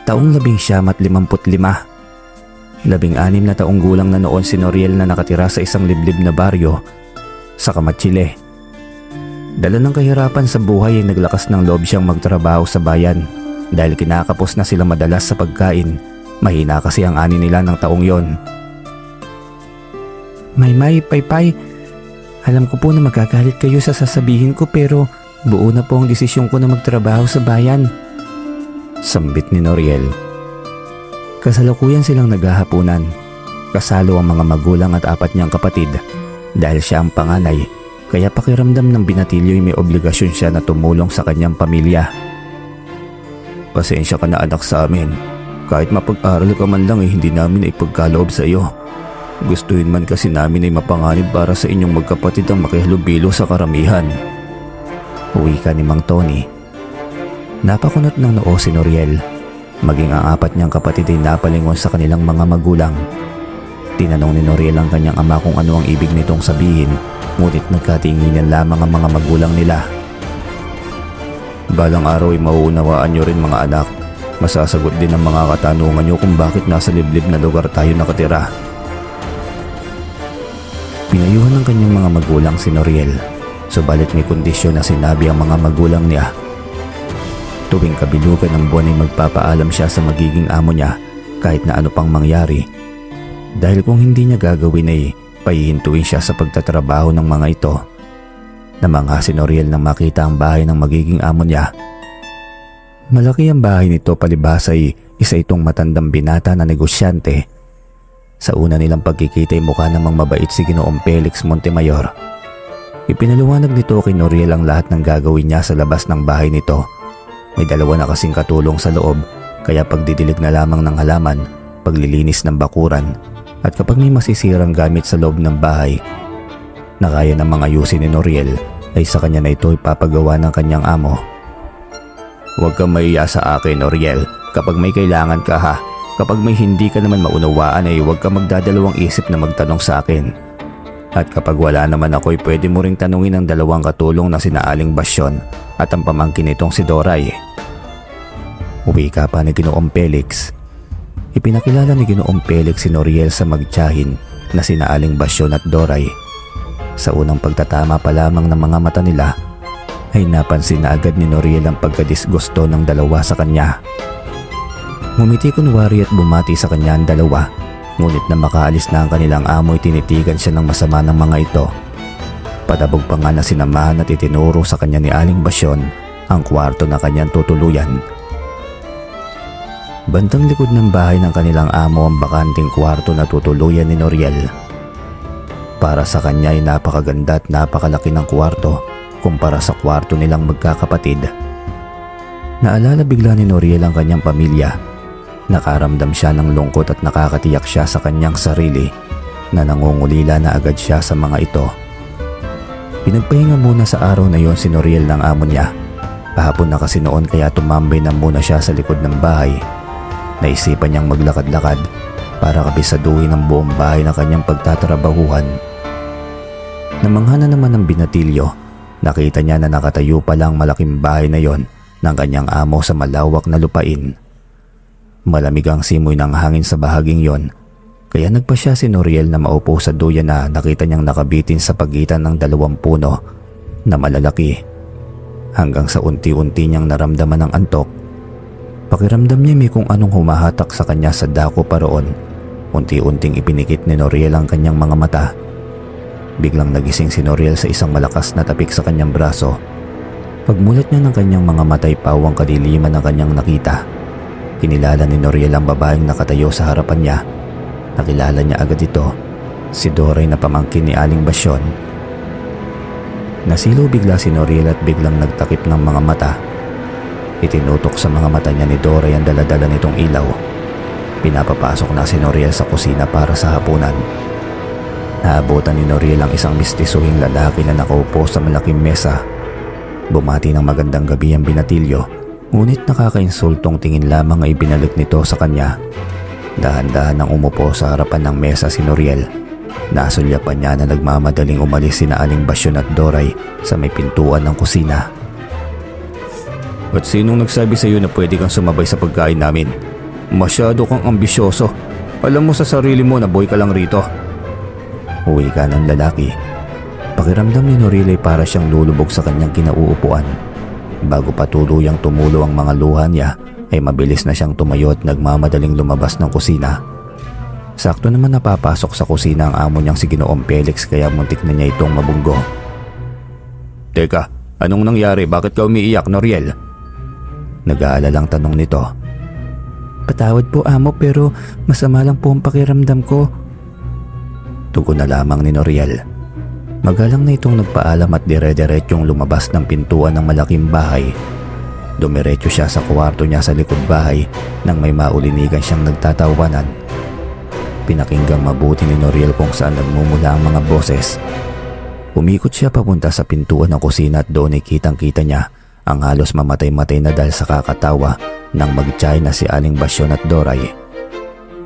Taong 1955. 16 na taong gulang na noon si Noriel na nakatira sa isang liblib na baryo sa Kamatsile. Dala ng kahirapan sa buhay ay naglakas ng loob siyang magtrabaho sa bayan dahil kinakapos na sila madalas sa pagkain. Mahina kasi ang ani nila ng taong yon. Maymay, Paypay, alam ko po na magagalit kayo sa sasabihin ko pero buo na po ang desisyon ko na magtrabaho sa bayan. Sambit ni Noriel. Kasalukuyan silang naghahapunan. Kasalo ang mga magulang at 4 niyang kapatid. Dahil siya ang panganay, kaya pakiramdam ng binatilyo'y may obligasyon siya na tumulong sa kanyang pamilya. Pasensya ka na anak sa amin. Kahit mapag-aral ka man lang hindi namin ipagkaloob sa iyo. Gustuhin man kasi namin ay mapanganib para sa inyong magkapatid ang makihalubilo sa karamihan. Uwi ka ni Mang Tony. Napakunot ng noo si Noriel. Maging ang 4 niyang kapatid ay napalingon sa kanilang mga magulang. Tinanong ni Noriel ang kanyang ama kung ano ang ibig nitong sabihin, ngunit nagkatinginan lamang ang mga magulang nila. Balang araw ay mauunawaan niyo rin mga anak. Masasagot din ang mga katanungan niyo kung bakit nasa liblib na lugar tayo nakatira. Pinayuhan ng kanyang mga magulang si Noriel, subalit may kondisyon na sinabi ang mga magulang niya. Tuwing kabilugan ng buwan ay magpapaalam siya sa magiging amo niya kahit na ano pang mangyari. Dahil kung hindi niya gagawin ay pahihintuin siya sa pagtatrabaho ng mga ito. Namangha si Noriel nang makita ang bahay ng magiging amo niya. Malaki ang bahay nito, palibhas ay isa itong matandang binata na negosyante. Sa una nilang pagkikita ay mukha namang mabait si Ginoong Felix Montemayor. Ipinaliwanag nito kay Noriel ang lahat ng gagawin niya sa labas ng bahay nito. May 2 na kasing katulong sa loob, kaya pagdidilig na lamang ng halaman, paglilinis ng bakuran, at kapag may masisirang gamit sa loob ng bahay na kaya ng mga ayusin ni Noriel, ay sa kanya na ito ipapagawa ng kanyang amo. Huwag kang maiya sa akin, Noriel, kapag may kailangan ka ha. Kapag may hindi ka naman maunawaan ay huwag kang magdadalawang isip na magtanong sa akin. At kapag wala naman ako ay pwede mo ring tanungin ang 2 katulong na sina Aling Basyon at ang pamangkin nitong si Doray. Uwi ka pa ni Ginoong Felix. Ipinakilala ni Ginoong Felix si Noriel sa magtiyahin na sina Aling Basyon at Doray. Sa unang pagtatama pa lamang ng mga mata nila ay napansin na agad ni Noriel ang pagkadisgusto ng 2 sa kanya. Ngumiti kunwari at bumati sa kanya ang 2, ngunit na makaalis na ang kanilang amo ay tinitigan siya ng masama ng mga ito. Padabog pa nga na sinamahan at itinuro sa kanya ni Aling Basyon ang kwarto na kanyang tutuluyan. Bandang likod ng bahay ng kanilang amo ang bakanting kwarto na tutuluyan ni Noriel. Para sa kanya ay napakaganda at napakalaki ng kwarto kumpara sa kwarto nilang magkakapatid. Naalala bigla ni Noriel ang kanyang pamilya. Nakaramdam siya ng lungkot at nakakatiyak siya sa kanyang sarili na nangungulila na agad siya sa mga ito. Pinagpahinga muna sa araw na yon si Noriel ng amo niya. Kahapon na kasi noon kaya tumambay na muna siya sa likod ng bahay. Naisipan niyang maglakad-lakad para kabisaduhin ang buong bahay ng kanyang pagtatrabahuhan. Namangha na naman ang binatilyo. Nakita niya na nakatayo pa lang malaking bahay na yon ng kanyang amo sa malawak na lupain. Malamig ang simoy ng hangin sa bahaging yon, kaya nagpasya si Noriel na maupo sa duyan na nakita niyang nakabitin sa pagitan ng 2 puno na malalaki. Hanggang sa unti-unti niyang naramdaman ng antok. Pakiramdam niya may kung anong humahatak sa kanya sa dako pa roon. Unti-unting ipinikit ni Noriel ang kanyang mga mata. Biglang nagising si Noriel sa isang malakas na tapik sa kanyang braso. Pagmulat niya ng kanyang mga matay pawang kadiliman ng kanyang nakita. Kinilala ni Noriel ang babaeng nakatayo sa harapan niya. Nakilala niya agad ito, si Doray na pamangkin ni Aling Basyon. Nasilaw bigla si Noriel at biglang nagtakip ng mga mata. Itinutok sa mga mata niya ni Doray ang daladala nitong ilaw. Pinapapasok na si Noriel sa kusina para sa hapunan. Naabutan ni Noriel ang isang mistisuhing lalaki na nakaupo sa malaking mesa. Bumati ng magandang gabi ang binatilyo, ngunit nakakainsultong tingin lamang ay binalik nito sa kanya. Dahan-dahan nang umupo sa harapan ng mesa si Noriel. Nasulyapan niya na nagmamadaling umalis sina Aling Basyon at Doray sa may pintuan ng kusina. At sinong nagsabi sa iyo na pwede kang sumabay sa pagkain namin? Masyado kang ambisyoso. Alam mo sa sarili mo na boy ka lang rito. Uwi ka ng lalaki. Pakiramdam ni Noriel ay para siyang lulubog sa kanyang kinauupuan. Bago pa tuluyang tumulo ang mga luha niya ay mabilis na siyang tumayo at nagmamadaling lumabas ng kusina. Sakto naman napapasok sa kusina ang amo niyang si Ginoong Felix kaya muntik na niya itong mabunggo. Teka, anong nangyari? Bakit ka umiiyak, Noriel? Nag-aalalang tanong nito. Patawad po amo pero masama lang po ang pakiramdam ko. Tugon na lamang ni Noriel. Magalang na itong nagpaalam at dire-diretsyong lumabas ng pintuan ng malaking bahay. Dumiretso siya sa kwarto niya sa likod bahay nang may maulinigan siyang nagtatawanan. Pinakinggang mabuti ni Noriel kung saan nagmumula ang mga boses. Umikot siya papunta sa pintuan ng kusina at doon ay kitang-kita niya ang halos mamatay-matay na dahil sa kakatawa nang mag-tiyay na si Aling Basyon at Doray.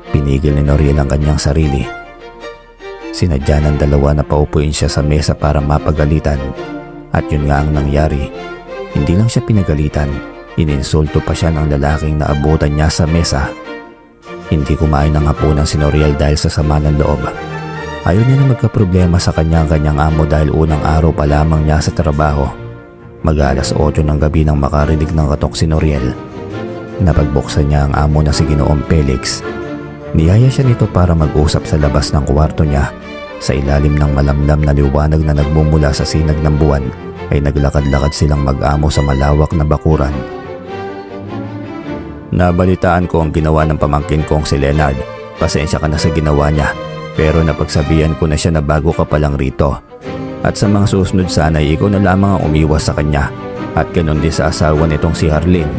Pinigil ni Noriel ang kanyang sarili. Sinadya ng dalawa na paupuin siya sa mesa para mapagalitan. At yun nga ang nangyari. Hindi lang siya pinagalitan, ininsulto pa siya ng lalaking naabutan niya sa mesa. Hindi kumain ng hapunan si Noriel dahil sa sama ng loob. Ayaw niya na magkaproblema sa kanyang amo dahil unang araw pa lamang niya sa trabaho. Mag-alas 8 ng gabi nang makarinig ng katok si Noriel. Napagbuksan niya ang amo na si Ginoong Felix. Niyaya siya nito para mag-usap sa labas ng kwarto niya. Sa ilalim ng malamlam na liwanag na nagmumula sa sinag ng buwan ay naglakad-lakad silang mag-amo sa malawak na bakuran. Nabalitaan ko ang ginawa ng pamangkin kong si Leonard. Pasensya ka na sa ginawa niya pero napagsabihan ko na siya na bago ka pa lang rito. At sa mga susunod sana ay ikaw na lamang ang umiwas sa kanya at ganun din sa asawa nitong si Harleen.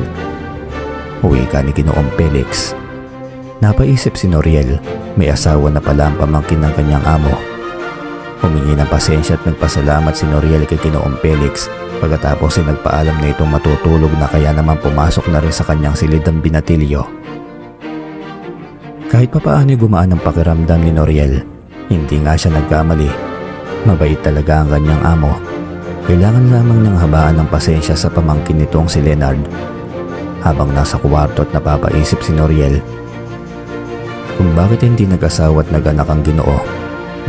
Uwi ka ni Ginoong Felix. Napaisip si Noriel, may asawa na pala ang pamangkin ng kanyang amo. Humingi ng pasensya at nagpasalamat si Noriel kay Ginoong Felix pagkatapos ay nagpaalam na itong matutulog na kaya naman pumasok na rin sa kanyang silid ang binatilyo. Kahit papaano'y gumaan ang pakiramdam ni Noriel, hindi nga siya nagkamali. Mabait talaga ang kanyang amo. Kailangan lamang ng habaan ng pasensya sa pamangkin nitong si Leonard. Habang nasa kwarto at napapaisip si Noriel kung bakit hindi nag-asawa at nag-anak ang Ginoo.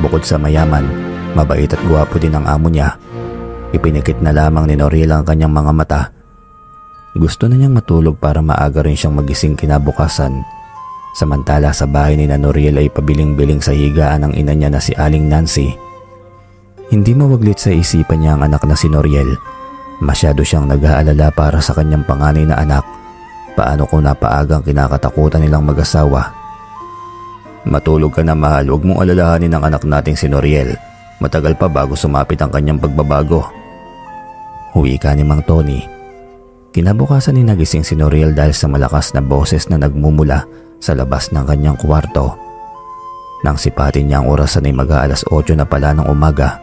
Bukod sa mayaman, mabait at gwapo din ang amo niya. Ipinikit na lamang ni Noriel ang kanyang mga mata. Gusto na niyang matulog para maaga rin siyang magising kinabukasan. Samantala sa bahay ni Noriel ay pabiling-biling sa higaan ng ina niya na si Aling Nancy. Hindi mawaglit sa isipan niya ang anak na si Noriel. Masyado siyang nag-aalala para sa kanyang panganay na anak. Paano kung napaagang kinakatakutan nilang mag-asawa? Matulog ka na mahal, huwag mong alalahanin ang anak nating si Noriel. Matagal pa bago sumapit ang kanyang pagbabago. Huwi ka ni Mang Tony. Kinabukasan ni nagising si Noriel dahil sa malakas na boses na nagmumula sa labas ng kanyang kwarto. Nang sipatin niya ang orasan ay mag-aalas 8 na pala ng umaga.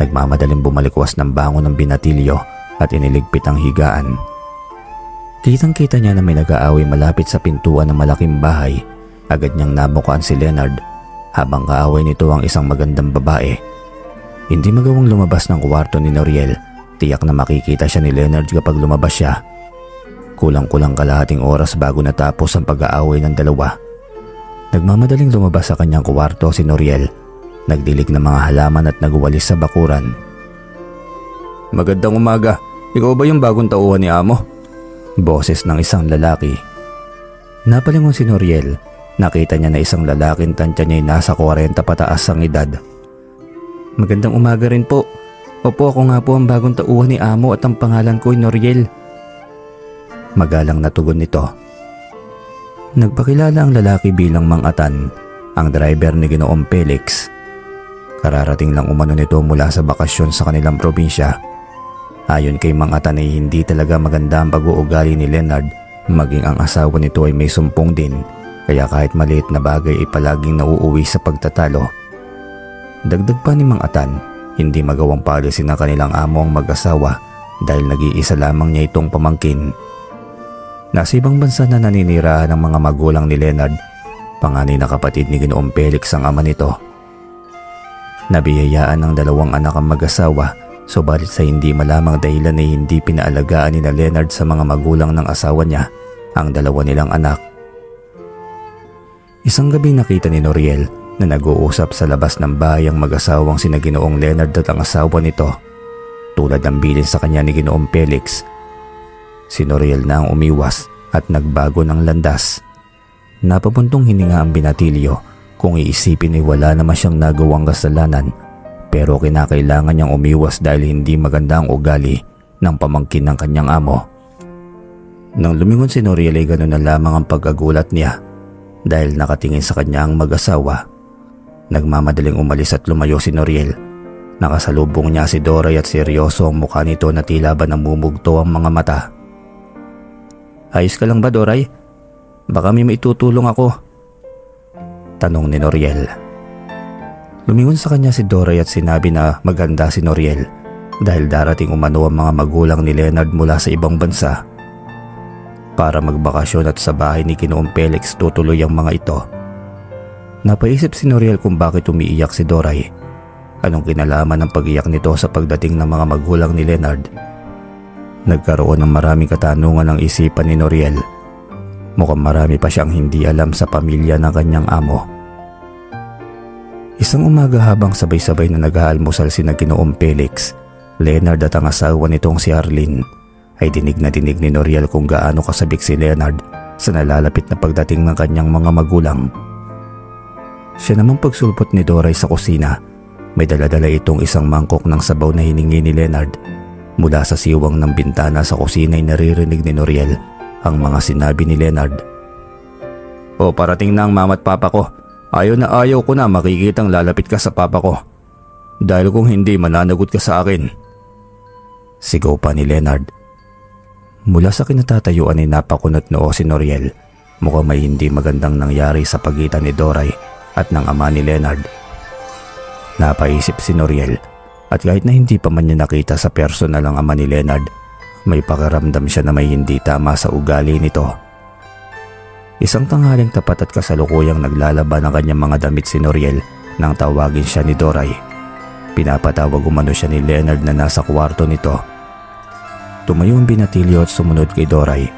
Nagmamadaling bumalikwas ng bangon ng binatilyo at iniligpit ang higaan. Kitang-kita niya na may nag-aaway malapit sa pintuan ng malaking bahay. Agad niyang nabukaan si Leonard habang kaaway nito ang isang magandang babae. Hindi magawang lumabas ng kwarto ni Noriel. Tiyak na makikita siya ni Leonard kapag lumabas siya. Kulang-kulang kalahating oras bago natapos ang pag-aaway ng dalawa. Nagmamadaling lumabas sa kanyang kwarto si Noriel. Nagdilig ng mga halaman at nagwalis sa bakuran. Magandang umaga. Ikaw ba yung bagong tauhan ni Amo? Boses ng isang lalaki. Napalingon si Noriel. Nakita niya na isang lalaking tansya niya ay nasa 40 pataas ang edad. Magandang umaga rin po. Opo, ako nga po ang bagong tauhan ni Amo at ang pangalan ko ay Noriel. Magalang na tugon nito. Nagpakilala ang lalaki bilang Mang Atan, ang driver ni Ginoong Felix. Kararating lang umano nito mula sa bakasyon sa kanilang probinsya. Ayon kay Mang Atan ay hindi talaga maganda ang pag-uugali ni Leonard, maging ang asawa nito ay may sumpong din. Kaya kahit maliit na bagay ay palaging nauuwi sa pagtatalo. Dagdag pa ni Mang Atan, hindi magawang policy ng kanilang amo ang mag-asawa dahil nag-iisa lamang niya itong pamangkin. Nasa ibang bansa na naninirahan ng mga magulang ni Leonard, panganay na kapatid ni Ginoong Felix ang ama nito. Nabiyayaan ng dalawang anak ang mag-asawa, subalit sa hindi malamang dahilan ay hindi pinaalagaan ni Leonard sa mga magulang ng asawa niya ang dalawa nilang anak. Isang gabi nakita ni Noriel na nag-uusap sa labas ng bahay ang mag-asawang sina Ginoong Leonard at ang asawa nito. Tulad ng bilin sa kanya ni Ginoong Felix, si Noriel na ang umiwas at nagbago ng landas. Napapuntong hininga ang binatilyo. Kung iisipin ay wala naman siyang nagawang kasalanan, pero kinakailangan niyang umiwas dahil hindi maganda ang ugali ng pamangkin ng kanyang amo. Nang lumingon si Noriel ay ganoon na lamang ang pagkagulat niya dahil nakatingin sa kanya ang mag-asawa. Nagmamadaling umalis at lumayo si Noriel. Nakasalubong niya si Doray at seryoso ang mukha nito na tila ba namumugto ang mga mata. "Ayos ka lang ba, Doray? Baka may maitutulong ako," tanong ni Noriel. Lumingon sa kanya si Doray at sinabi na maganda si Noriel dahil darating umano ang mga magulang ni Leonard mula sa ibang bansa para magbakasyon at sa bahay ni Ginoong Felix tutuloy ang mga ito. Napaisip si Noriel kung bakit umiiyak si Doray. Anong kinalaman ng pag-iyak nito sa pagdating ng mga magulang ni Leonard? Nagkaroon ng maraming katanungan ang isipan ni Noriel. Mukhang marami pa siyang hindi alam sa pamilya ng kanyang amo. Isang umaga habang sabay-sabay na nag-aalmusal sina Ginoong Felix, Leonard at ang asawa nitong si Arlene, ay dinig na dinig ni Noriel kung gaano kasabik si Leonard sa nalalapit na pagdating ng kanyang mga magulang. Siya namang pagsulpot ni Doray sa kusina, may daladala itong isang mangkok ng sabaw na hiningi ni Leonard. Mula sa siwang ng bintana sa kusina ay naririnig ni Noriel ang mga sinabi ni Leonard. "O, parating na ang mama at papa ko. Ayaw na ayaw ko na makikitang lalapit ka sa papa ko. Dahil kung hindi mananagot ka sa akin." Sigaw pa ni Leonard. Mula sa kinatatayuan ay napakunot noo si Noriel. Mukhang may hindi magandang nangyari sa pagitan ni Doray at ng ama ni Leonard. Napaisip si Noriel at kahit na hindi pa man niya nakita sa personal ang ama ni Leonard, may pakiramdam siya na may hindi tama sa ugali nito. Isang tanghaling tapat at kasalukuyang naglalaban ang kanyang mga damit si Noriel nang tawagin siya ni Doray. Pinapatawag umano siya ni Leonard na nasa kwarto nito. Tumayo ang binatilyo at sumunod kay Doray.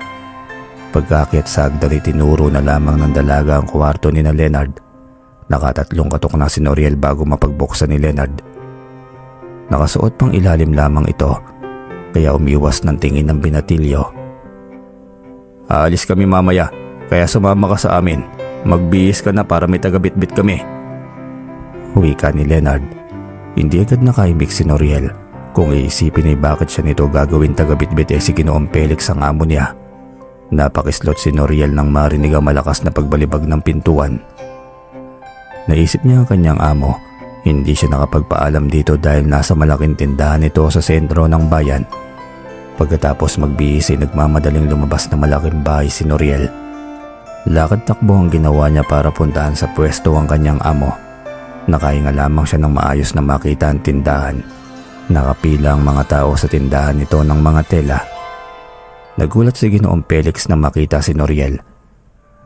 Pagkaakyat sa hagdan ay tinuro na lamang ng dalaga ang kwarto ni na Leonard. Nakatatlong katok na si Noriel bago mapagbuksan ni Leonard. Nakasuot pang ilalim lamang ito, kaya umiwas ng tingin ng binatilyo. "Aalis kami mamaya, kaya sumama ka sa amin. Magbihis ka na para may tagabitbit kami." Wika ni Leonard. Hindi agad nakaimik si Noriel. Kung iisipin ay bakit siya nito gagawin tagabitbit si Ginoong Felix ang amo niya. Napakislot si Noriel nang marinig ang malakas na pagbalibag ng pintuan. Naisip niya ang kanyang amo. Hindi siya nakapagpaalam dito dahil nasa malaking tindahan ito sa sentro ng bayan. Pagkatapos magbihis ay nagmamadaling lumabas na malaking bahay si Noriel. Lakad takbo ang ginawa niya para puntahan sa pwesto ang kanyang amo. Nakahinga lamang siya nang maayos na makita ang tindahan. Nakapila ang mga tao sa tindahan nito ng mga tela. Nagulat si Ginoong Felix na makita si Noriel.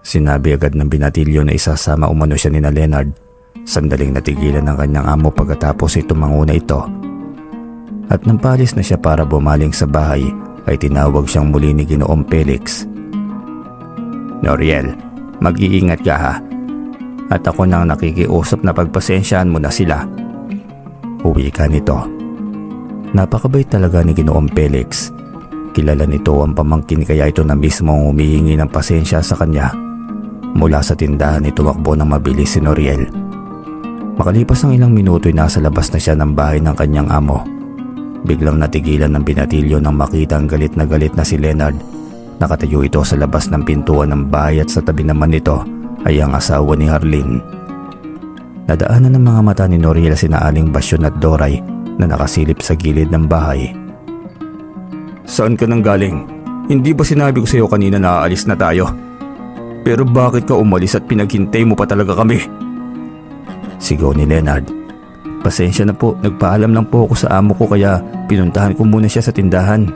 Sinabi agad ng binatilyo na isasama umano siya ni na Leonard. Sandaling natigilan ng kanyang amo pagkatapos ay tumanguna ito. At nang paalis na siya para bumaling sa bahay ay tinawag siyang muli ni Ginoong Felix. "Noriel, mag-iingat ka ha. At ako nang nakikiusap na pagpasensyaan mo na sila." Uwi ka nito. Napakabait talaga ni Ginoong Felix. Kilala nito ang pamangkin kaya ito na mismo ang humihingi ng pasensya sa kanya. Mula sa tindahan ay tumakbo ng mabilis si Noriel. Makalipas ng ilang minuto ay nasa labas na siya ng bahay ng kanyang amo. Biglang natigilan ng binatilyo nang makita ang galit na si Leonard. Nakatayo ito sa labas ng pintuan ng bahay at sa tabi naman nito ay ang asawa ni Arlene. Nadaanan ng mga mata ni Noriel sina Aling Basyon at Doray na nakasilip sa gilid ng bahay. "Saan ka nang galing? Hindi ba sinabi ko sa iyo kanina na aalis na tayo? Pero bakit ka umalis at pinaghintay mo pa talaga kami?" Sigaw ni Leonard. "Pasensya na po, nagpaalam lang po ako sa amo ko kaya pinuntahan ko muna siya sa tindahan."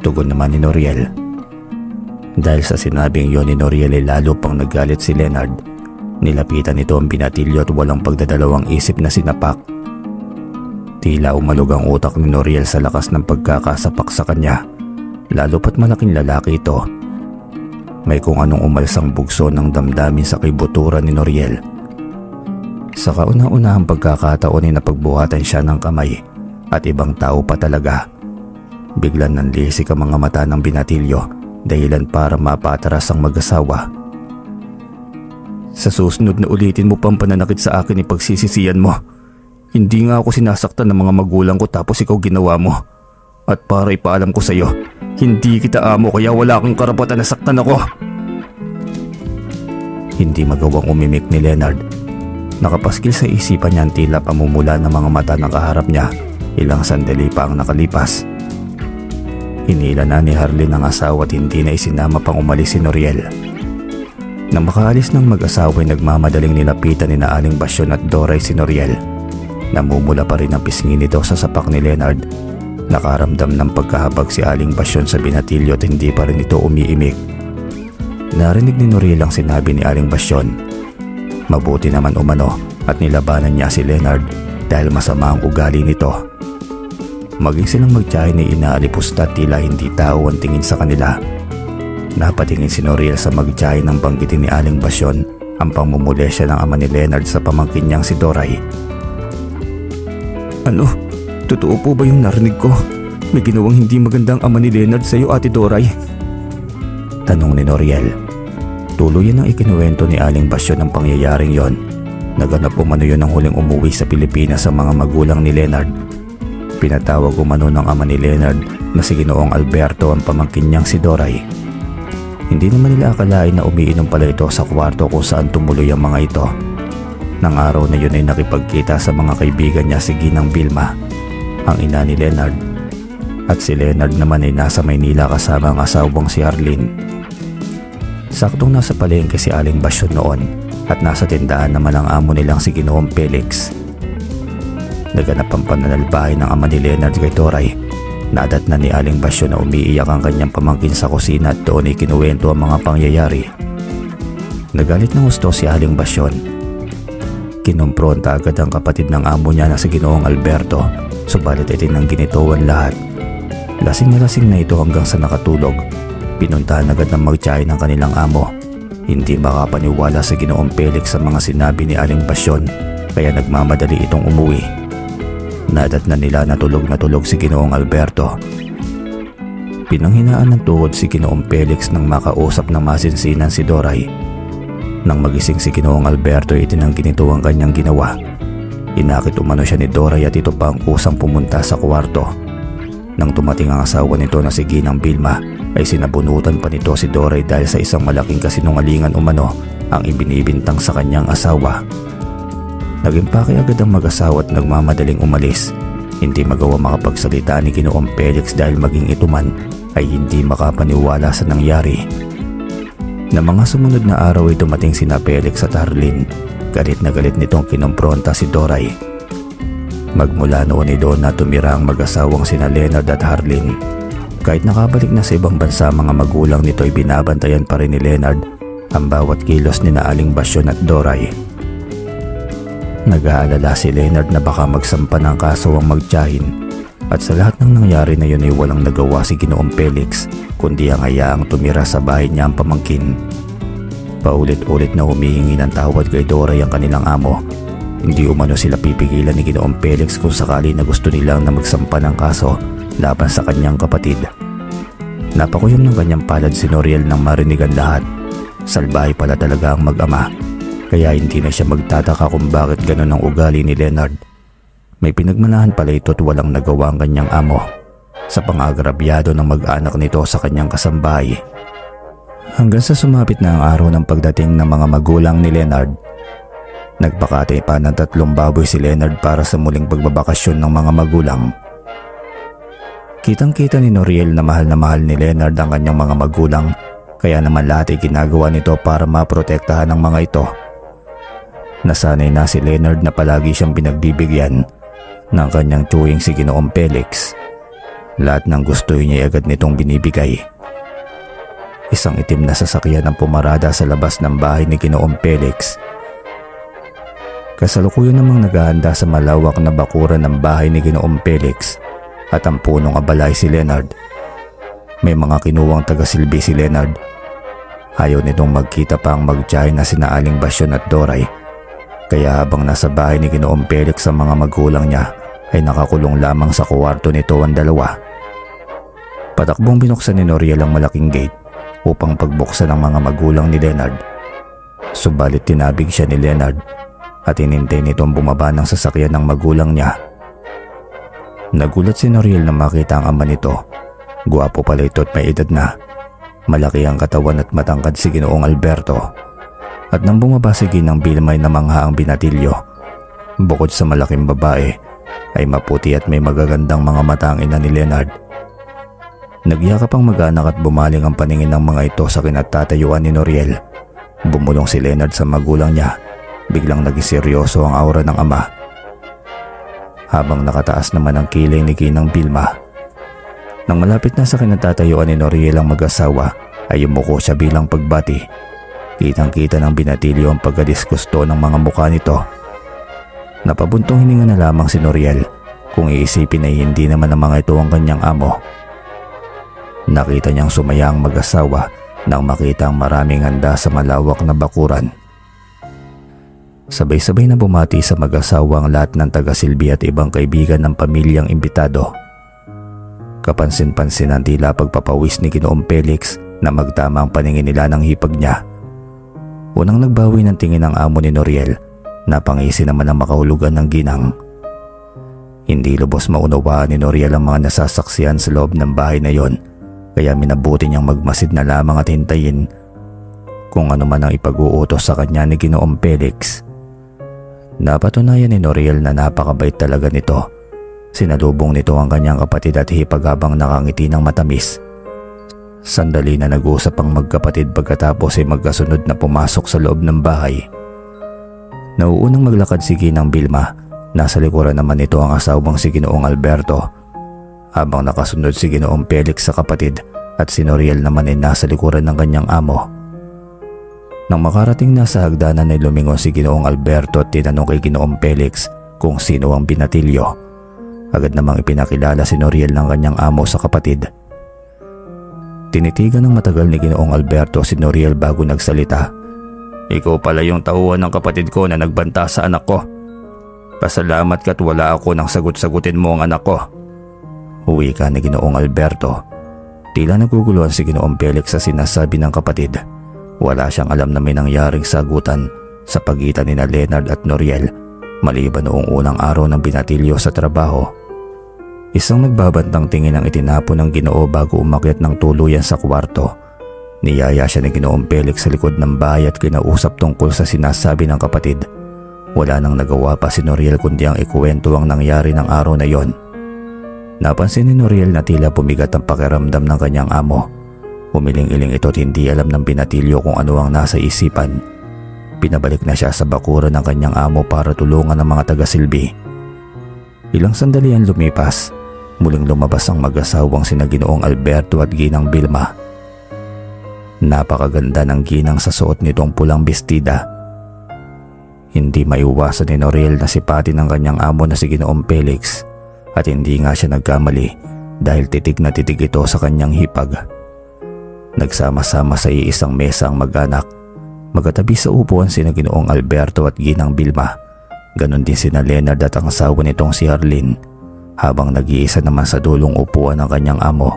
Tugon naman ni Noriel. Dahil sa sinabing yon ni Noriel ay lalo pang nagalit si Leonard. Nilapitan nito ang binatilyo at walang pagdadalawang isip na sinapak. Tila umalog ang utak ni Noriel sa lakas ng pagkakasapak sa kanya, lalo pat malaking lalaki ito. May kung anong umalsang bugso ng damdamin sa kibutura ni Noriel. Sa kauna-unahang pagkakataon ay napagbuhatan siya ng kamay at ibang tao pa talaga. Biglang nanlisik ang mga mata ng binatilyo dahilan para mapatras ang mag-asawa. Sa susunod na ulitin mo pang pananakit sa akin ipagsisisiyan mo. Hindi nga ako sinasaktan ng mga magulang ko tapos ikaw ginawa mo. At para ipaalam ko sa iyo, hindi kita amo kaya wala kang karapatan na saktan ako. Hindi magawang umimik ni Leonard. Nakapaskil sa isipan niya ang tila pamumula ng mga mata ng kaharap niya. Ilang sandali pa ang nakalipas. Hinila na ni Harleen ang asawa at hindi na isinama pang umalis si Noriel. Nang makaalis ng mag-asawa ay nagmamadaling nilapitan ni na Aling Basyon at Doray si Noriel. Namumula pa rin ang pisngi nito sa sapak ni Leonard. Nakaramdam ng pagkahabag si Aling Basyon sa binatilyo at hindi pa rin ito umiimik. Narinig ni Noriel ang sinabi ni Aling Basyon. Mabuti naman umano at nilabanan niya si Leonard dahil masama ang ugali nito. Maging silang magtiyahin ay inaalipusta tila hindi tao ang tingin sa kanila. Napatingin si Noriel sa magtiyahin ng banggitin ni Aling Basyon ang pangmumulesya ng ama ni Leonard sa pamangkin niyang si Doray. Ano? Totoo po ba yung narinig ko? May ginawang hindi magandang ama ni Leonard sa iyo, Ate Doray? Tanong ni Noriel. Tuluyan ang ikinuwento ni Aling Basyon ang pangyayaring yon. Naganap umano yun ang huling umuwi sa Pilipinas sa mga magulang ni Leonard. Pinatawag umano ng ama ni Leonard na si Ginoong Alberto ang pamangkin niyang si Doray. Hindi naman nila akalain na umiinom pala ito sa kwarto kung saan tumuloy ang mga ito. Nang araw na yun ay nakipagkita sa mga kaibigan niya si Ginang Vilma, ang ina ni Leonard. At si Leonard naman ay nasa Maynila kasama ang asawang si Harleen. Saktong nasa palengke si Aling Basyon noon at nasa tindahan naman ang amo nilang si Ginoong Felix. Naganap ang pananalbahe ng ama ni Leonard kay Doray. Nadat na ni Aling Basyon na umiiyak ang kanyang pamangkin sa kusina at doon ay kinuwento ang mga pangyayari. Nagalit ng gusto si Aling Basyon. Kinumpronta agad ang kapatid ng amo niya na si Ginoong Alberto, subalit ay tinangginituan lahat. Lasing na ito hanggang sa nakatulog. Pinuntahan agad ng magtiyahin ng kanilang amo. Hindi makapaniwala sa Ginoong Felix sa mga sinabi ni Aling Basyon kaya nagmamadali itong umuwi. Nadat na nila na tulog si Ginoong Alberto. Pinanghinaan ng tuhod si Ginoong Felix nang makausap ng masinsinan si Doray. Nang magising si Ginoong Alberto ay tinanggi nito ang kanyang ginawa. Inakit umano siya ni Doray at ito pa ang kusang pumunta sa kwarto. Nang tumating ang asawa nito na si Ginang Vilma ay sinabunutan pa nito si Doray dahil sa isang malaking kasinungalingan umano ang ibinibintang sa kanyang asawa. Nagimpake agad ang mag-asawa at nagmamadaling umalis. Hindi magawa makapagsalita ni Ginoong Felix dahil maging ito man ay hindi makapaniwala sa nangyari. Na mga sumunod na araw ay dumating sina Felix at Harleen. Galit na galit nitong kinompronta si Doray. Magmula noon ay doon na tumira ang mag-asawang sina Leonard at Harleen. Kahit nakabalik na sa ibang bansa mga magulang nito ay binabantayan pa rin ni Leonard ang bawat kilos ni na Aling Basyon at Doray. Nag-aalala si Leonard na baka magsampa ng kaso ang magtiyahin at sa lahat ng nangyari na yun ay walang nagawa si Ginoong Felix kundi ang hayaang tumira sa bahay niya ang pamangkin. Paulit-ulit na humihingi ng tawad kay Doray ang kanilang amo. Hindi umano sila pipigilan ni Ginoong Felix kung sakali na gusto nilang na magsampa ng kaso laban sa kanyang kapatid. Napakuyom ng kanyang palad si Noriel nang marinig ang lahat. Salbahe pala talaga ang mag-ama. Kaya hindi na siya magtataka kung bakit ganun ang ugali ni Leonard. May pinagmanahan pala ito at walang nagawa ang kanyang amo sa pang-agrabyado ng mag-anak nito sa kanyang kasambahay. Hanggang sa sumapit na ang araw ng pagdating ng mga magulang ni Leonard. Nagpakatay pa ng 3 baboy si Leonard para sa muling pagbabakasyon ng mga magulang. Kitang-kita ni Noriel na mahal ni Leonard ang kanyang mga magulang kaya naman lahat ay ginagawa nito para maprotektahan ng mga ito. Nasanay na si Leonard na palagi siyang pinagbibigyan ng kanyang tuwing si Ginoong Felix. Lahat ng gusto niya ay agad nitong binibigay. Isang itim na sasakyan ang pumarada sa labas ng bahay ni Ginoong Felix. Kasalukuyan namang naghahanda sa malawak na bakuran ng bahay ni Ginoong Felix at ang punong abalay si Leonard. May mga kinuwang tagasilbi si Leonard. Ayaw nitong magkita pa ang magtiyahin na sina Aling Basyon at Doray. Kaya habang nasa bahay ni Ginoong Felix sa mga magulang niya ay nakakulong lamang sa kwarto nito ang dalawa. Patakbong binuksan ni Noriel ang malaking gate upang pagbuksan ng mga magulang ni Leonard. Subalit tinabig siya ni Leonard at inintay nitong bumaba ng sasakyan ng magulang niya. Nagulat si Noriel na makita ang ama nito. Guwapo pala ito at may edad na. Malaki ang katawan at matangkad si Ginoong Alberto. At nang bumaba si Ginang Vilma ay namangha ang binatilyo. Bukod sa malaking babae, ay maputi at may magagandang mga mata ang ina ni Leonard. Nagyakap ang mag-anak at bumaling ang paningin ng mga ito sa kinatatayuan ni Noriel. Bumulong si Leonard sa magulang niya. Biglang naging seryoso ang aura ng ama. Habang nakataas naman ang kilay ni Ginang Vilma. Nang malapit na sa kinatatayuan ni Noriel ang mag-asawa ay yumuko siya bilang pagbati. Kitang-kita ng binatilyo ang pagkadisgusto ng mga mukha nito. Napabuntong hininga na lamang si Noriel kung iisipin ay hindi naman ang mga ito ang kanyang amo. Nakita niyang sumaya ang mag-asawa nang makita ang maraming handa sa malawak na bakuran. Sabay-sabay na bumati sa mag-asawa ang lahat ng taga-silbi at ibang kaibigan ng pamilyang imbitado. Kapansin-pansin ang tila pagpapawis ni Ginoong Felix na magtama ang paningin nila ng hipag niya. Unang nagbawi ng tingin ng amo ni Noriel na pangisi naman ang makahulugan ng ginang. Hindi lubos maunawaan ni Noriel ang mga nasasaksihan sa loob ng bahay na yon, kaya minabuti niyang magmasid na lamang at hintayin kung ano man ang ipag-uutos sa kanya ni Ginoong Felix. Napatunayan ni Noriel na napakabait talaga nito. Sinalubong nito ang kanyang kapatid at hipag habang nakangiti ng matamis. Sandali na nag-usap ang magkapatid pagkatapos ay magkasunod na pumasok sa loob ng bahay. Nauunang maglakad si Ginang Vilma. Nasa likuran naman nito ang asawang si Ginoong Alberto. Habang nakasunod si Ginoong Felix sa kapatid at si Noriel naman ay nasa likuran ng kanyang amo. Nang makarating na sa hagdanan ay lumingon si Ginoong Alberto at tinanong kay Ginoong Felix kung sino ang binatilyo. Agad namang ipinakilala si Noriel ng kanyang amo sa kapatid. Tinitigan ng matagal ni Ginoong Alberto si Noriel bago nagsalita. Ikaw pala yung tauhan ng kapatid ko na nagbanta sa anak ko. Pasalamat ka't wala ako nang sagot-sagutin mo ang anak ko. Uwi ka ni Ginoong Alberto. Tila naguguluhan si Ginoong Felix sa sinasabi ng kapatid. Wala siyang alam na may nangyaring sagutan sa pagitan ni Leonard at Noriel maliban noong unang araw ng binatilyo sa trabaho. Isang nagbabantang tingin ang itinapon ng Ginoo bago umakyat ng tuluyan sa kwarto. Niyaya siya ni Ginoong Felix sa likod ng bahay at kinausap tungkol sa sinasabi ng kapatid. Wala nang nagawa pa si Noriel kundi ang ikuwento ang nangyari ng araw na yon. Napansin ni Noriel na tila pumigat ang pakiramdam ng kanyang amo. Umiling-iling ito at hindi alam ng binatilyo kung ano ang nasa isipan. Pinabalik na siya sa bakuran ng kanyang amo para tulungan ang mga taga-silbi. Ilang sandali ang lumipas. Muling lumabas ang mag-asawang sina Ginoong Alberto at Ginang Vilma. Napakaganda ng ginang sa suot nitong pulang bestida. Hindi maiwasan ni Noriel na sipatin ng kanyang amo na si Ginoong Felix at hindi nga siya nagkamali dahil titig na titig ito sa kanyang hipag. Nagsama-sama sa iisang mesa ang mag-anak. Magkatabi sa upuan sina Ginoong Alberto at Ginang Vilma. Ganon din sina Leonard at ang asawa nitong si Arlene. Habang nag-iisa naman sa dulong upuan ng kanyang amo.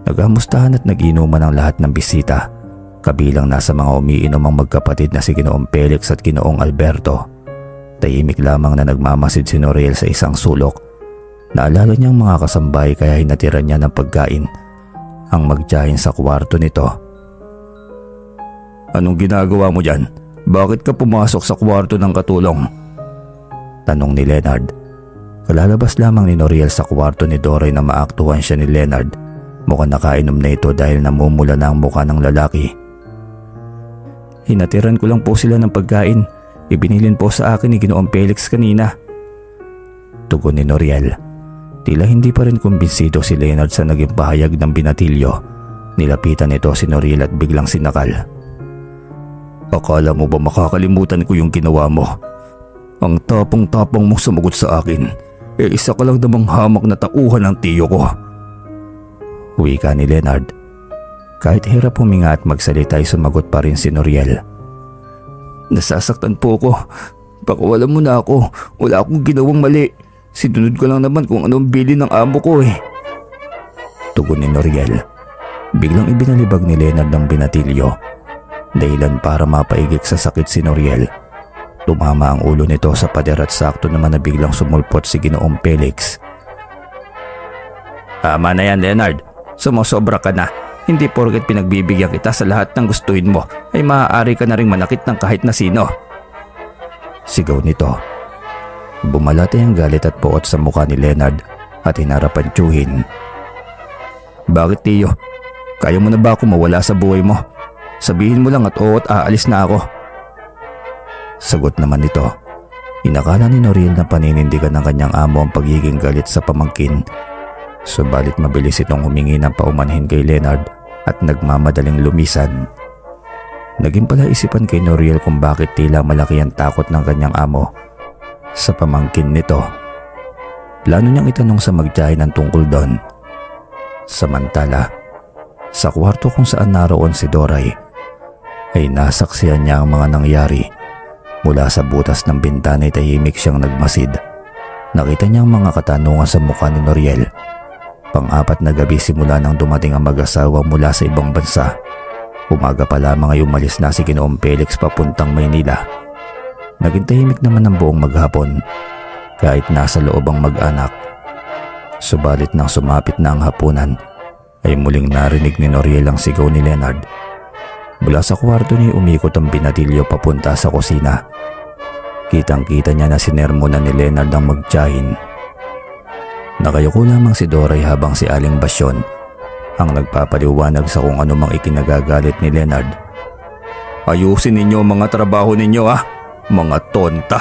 Naghamustahan at nag-inuman ang lahat ng bisita. Kabilang nasa mga umiinom ang magkapatid na si Ginoong Felix at Ginoong Alberto. Tahimik lamang na nagmamasid si Noriel sa isang sulok. Naalala niyang mga kasambay kaya hinatiran niya ng pagkain ang magtiyahin sa kwarto nito. Anong ginagawa mo dyan? Bakit ka pumasok sa kwarto ng katulong? Tanong ni Leonard. Kalalabas lamang ni Noriel sa kwarto ni Doray na maaktuhan siya ni Leonard. Mukhang nakainom na ito dahil namumula na ang mukha ng lalaki. Hinatiran ko lang po sila ng pagkain. Ibinilin po sa akin ni Ginoong Felix kanina. Tugon ni Noriel. Tila hindi pa rin kumbinsido si Leonard sa naging pahayag ng binatilyo. Nilapitan nito si Noriel at biglang sinakal. Akala mo ba makakalimutan ko yung ginawa mo? Ang tapong-tapong mong sumagot sa akin. Isa ka lang namang hamak na tauhan ng tiyo ko. Wika ni Leonard. Kahit hirap huminga at magsalita ay sumagot pa rin si Noriel. Nasasaktan po ako. Pakawalan mo na ako. Wala akong ginawang mali. Sinunod ko lang naman kung anong bili ng amo ko eh. Tugon ni Noriel. Biglang ibinalibag ni Leonard ng binatilyo. Dahilan para mapaigik sa sakit si Noriel. Tumama ang ulo nito sa pader at sakto naman na biglang sumulpot si Ginoong Felix. Tama na yan, Leonard. Sumusobra ka na. Hindi porket pinagbibigyan kita sa lahat ng gustuin mo ay maaari ka na ring manakit ng kahit na sino. Sigaw nito. Bumalate ang galit at poot sa mukha ni Leonard at hinarap ang tiyuhin. Bakit, Tiyo? Kaya mo na ba ako mawala sa buhay mo? Sabihin mo lang at oo at aalis na ako. Sagot naman nito. Inakala ni Noriel na paninindigan ng kanyang amo ang pagiging galit sa pamangkin. Subalit mabilis itong humingi ng paumanhin kay Leonard at nagmamadaling lumisan. Naging pala isipan kay Noriel kung bakit tila malaki ang takot ng kanyang amo sa pamangkin nito. Plano niyang itanong sa magtiyahin ng tungkol doon. Samantala, sa kwarto kung saan naroon si Doray ay nasaksihan niya ang mga nangyari. Mula sa butas ng bintana ay tahimik siyang nagmasid. Nakita niya ang mga katanungan sa mukha ni Noriel. Pang-apat na gabi simula nang dumating ang mag-asawa mula sa ibang bansa. Umaga pa lamang ay umalis na si Ginoong Felix papuntang Maynila. Naging tahimik naman ang buong maghapon kahit nasa loob ang mag-anak. Subalit nang sumapit na ang hapunan ay muling narinig ni Noriel ang sigaw ni Leonard. Mula sa kwarto niya umikot ang binatilyo papunta sa kusina. Kitang-kita niya na sinermonan ni Leonard ang magtiyahin. Nakayuko lamang si Doray habang si Aling Basyon ang nagpapaliwanag sa kung ano mang ikinagagalit ni Leonard. Ayusin ninyo ang mga trabaho ninyo mga tonta.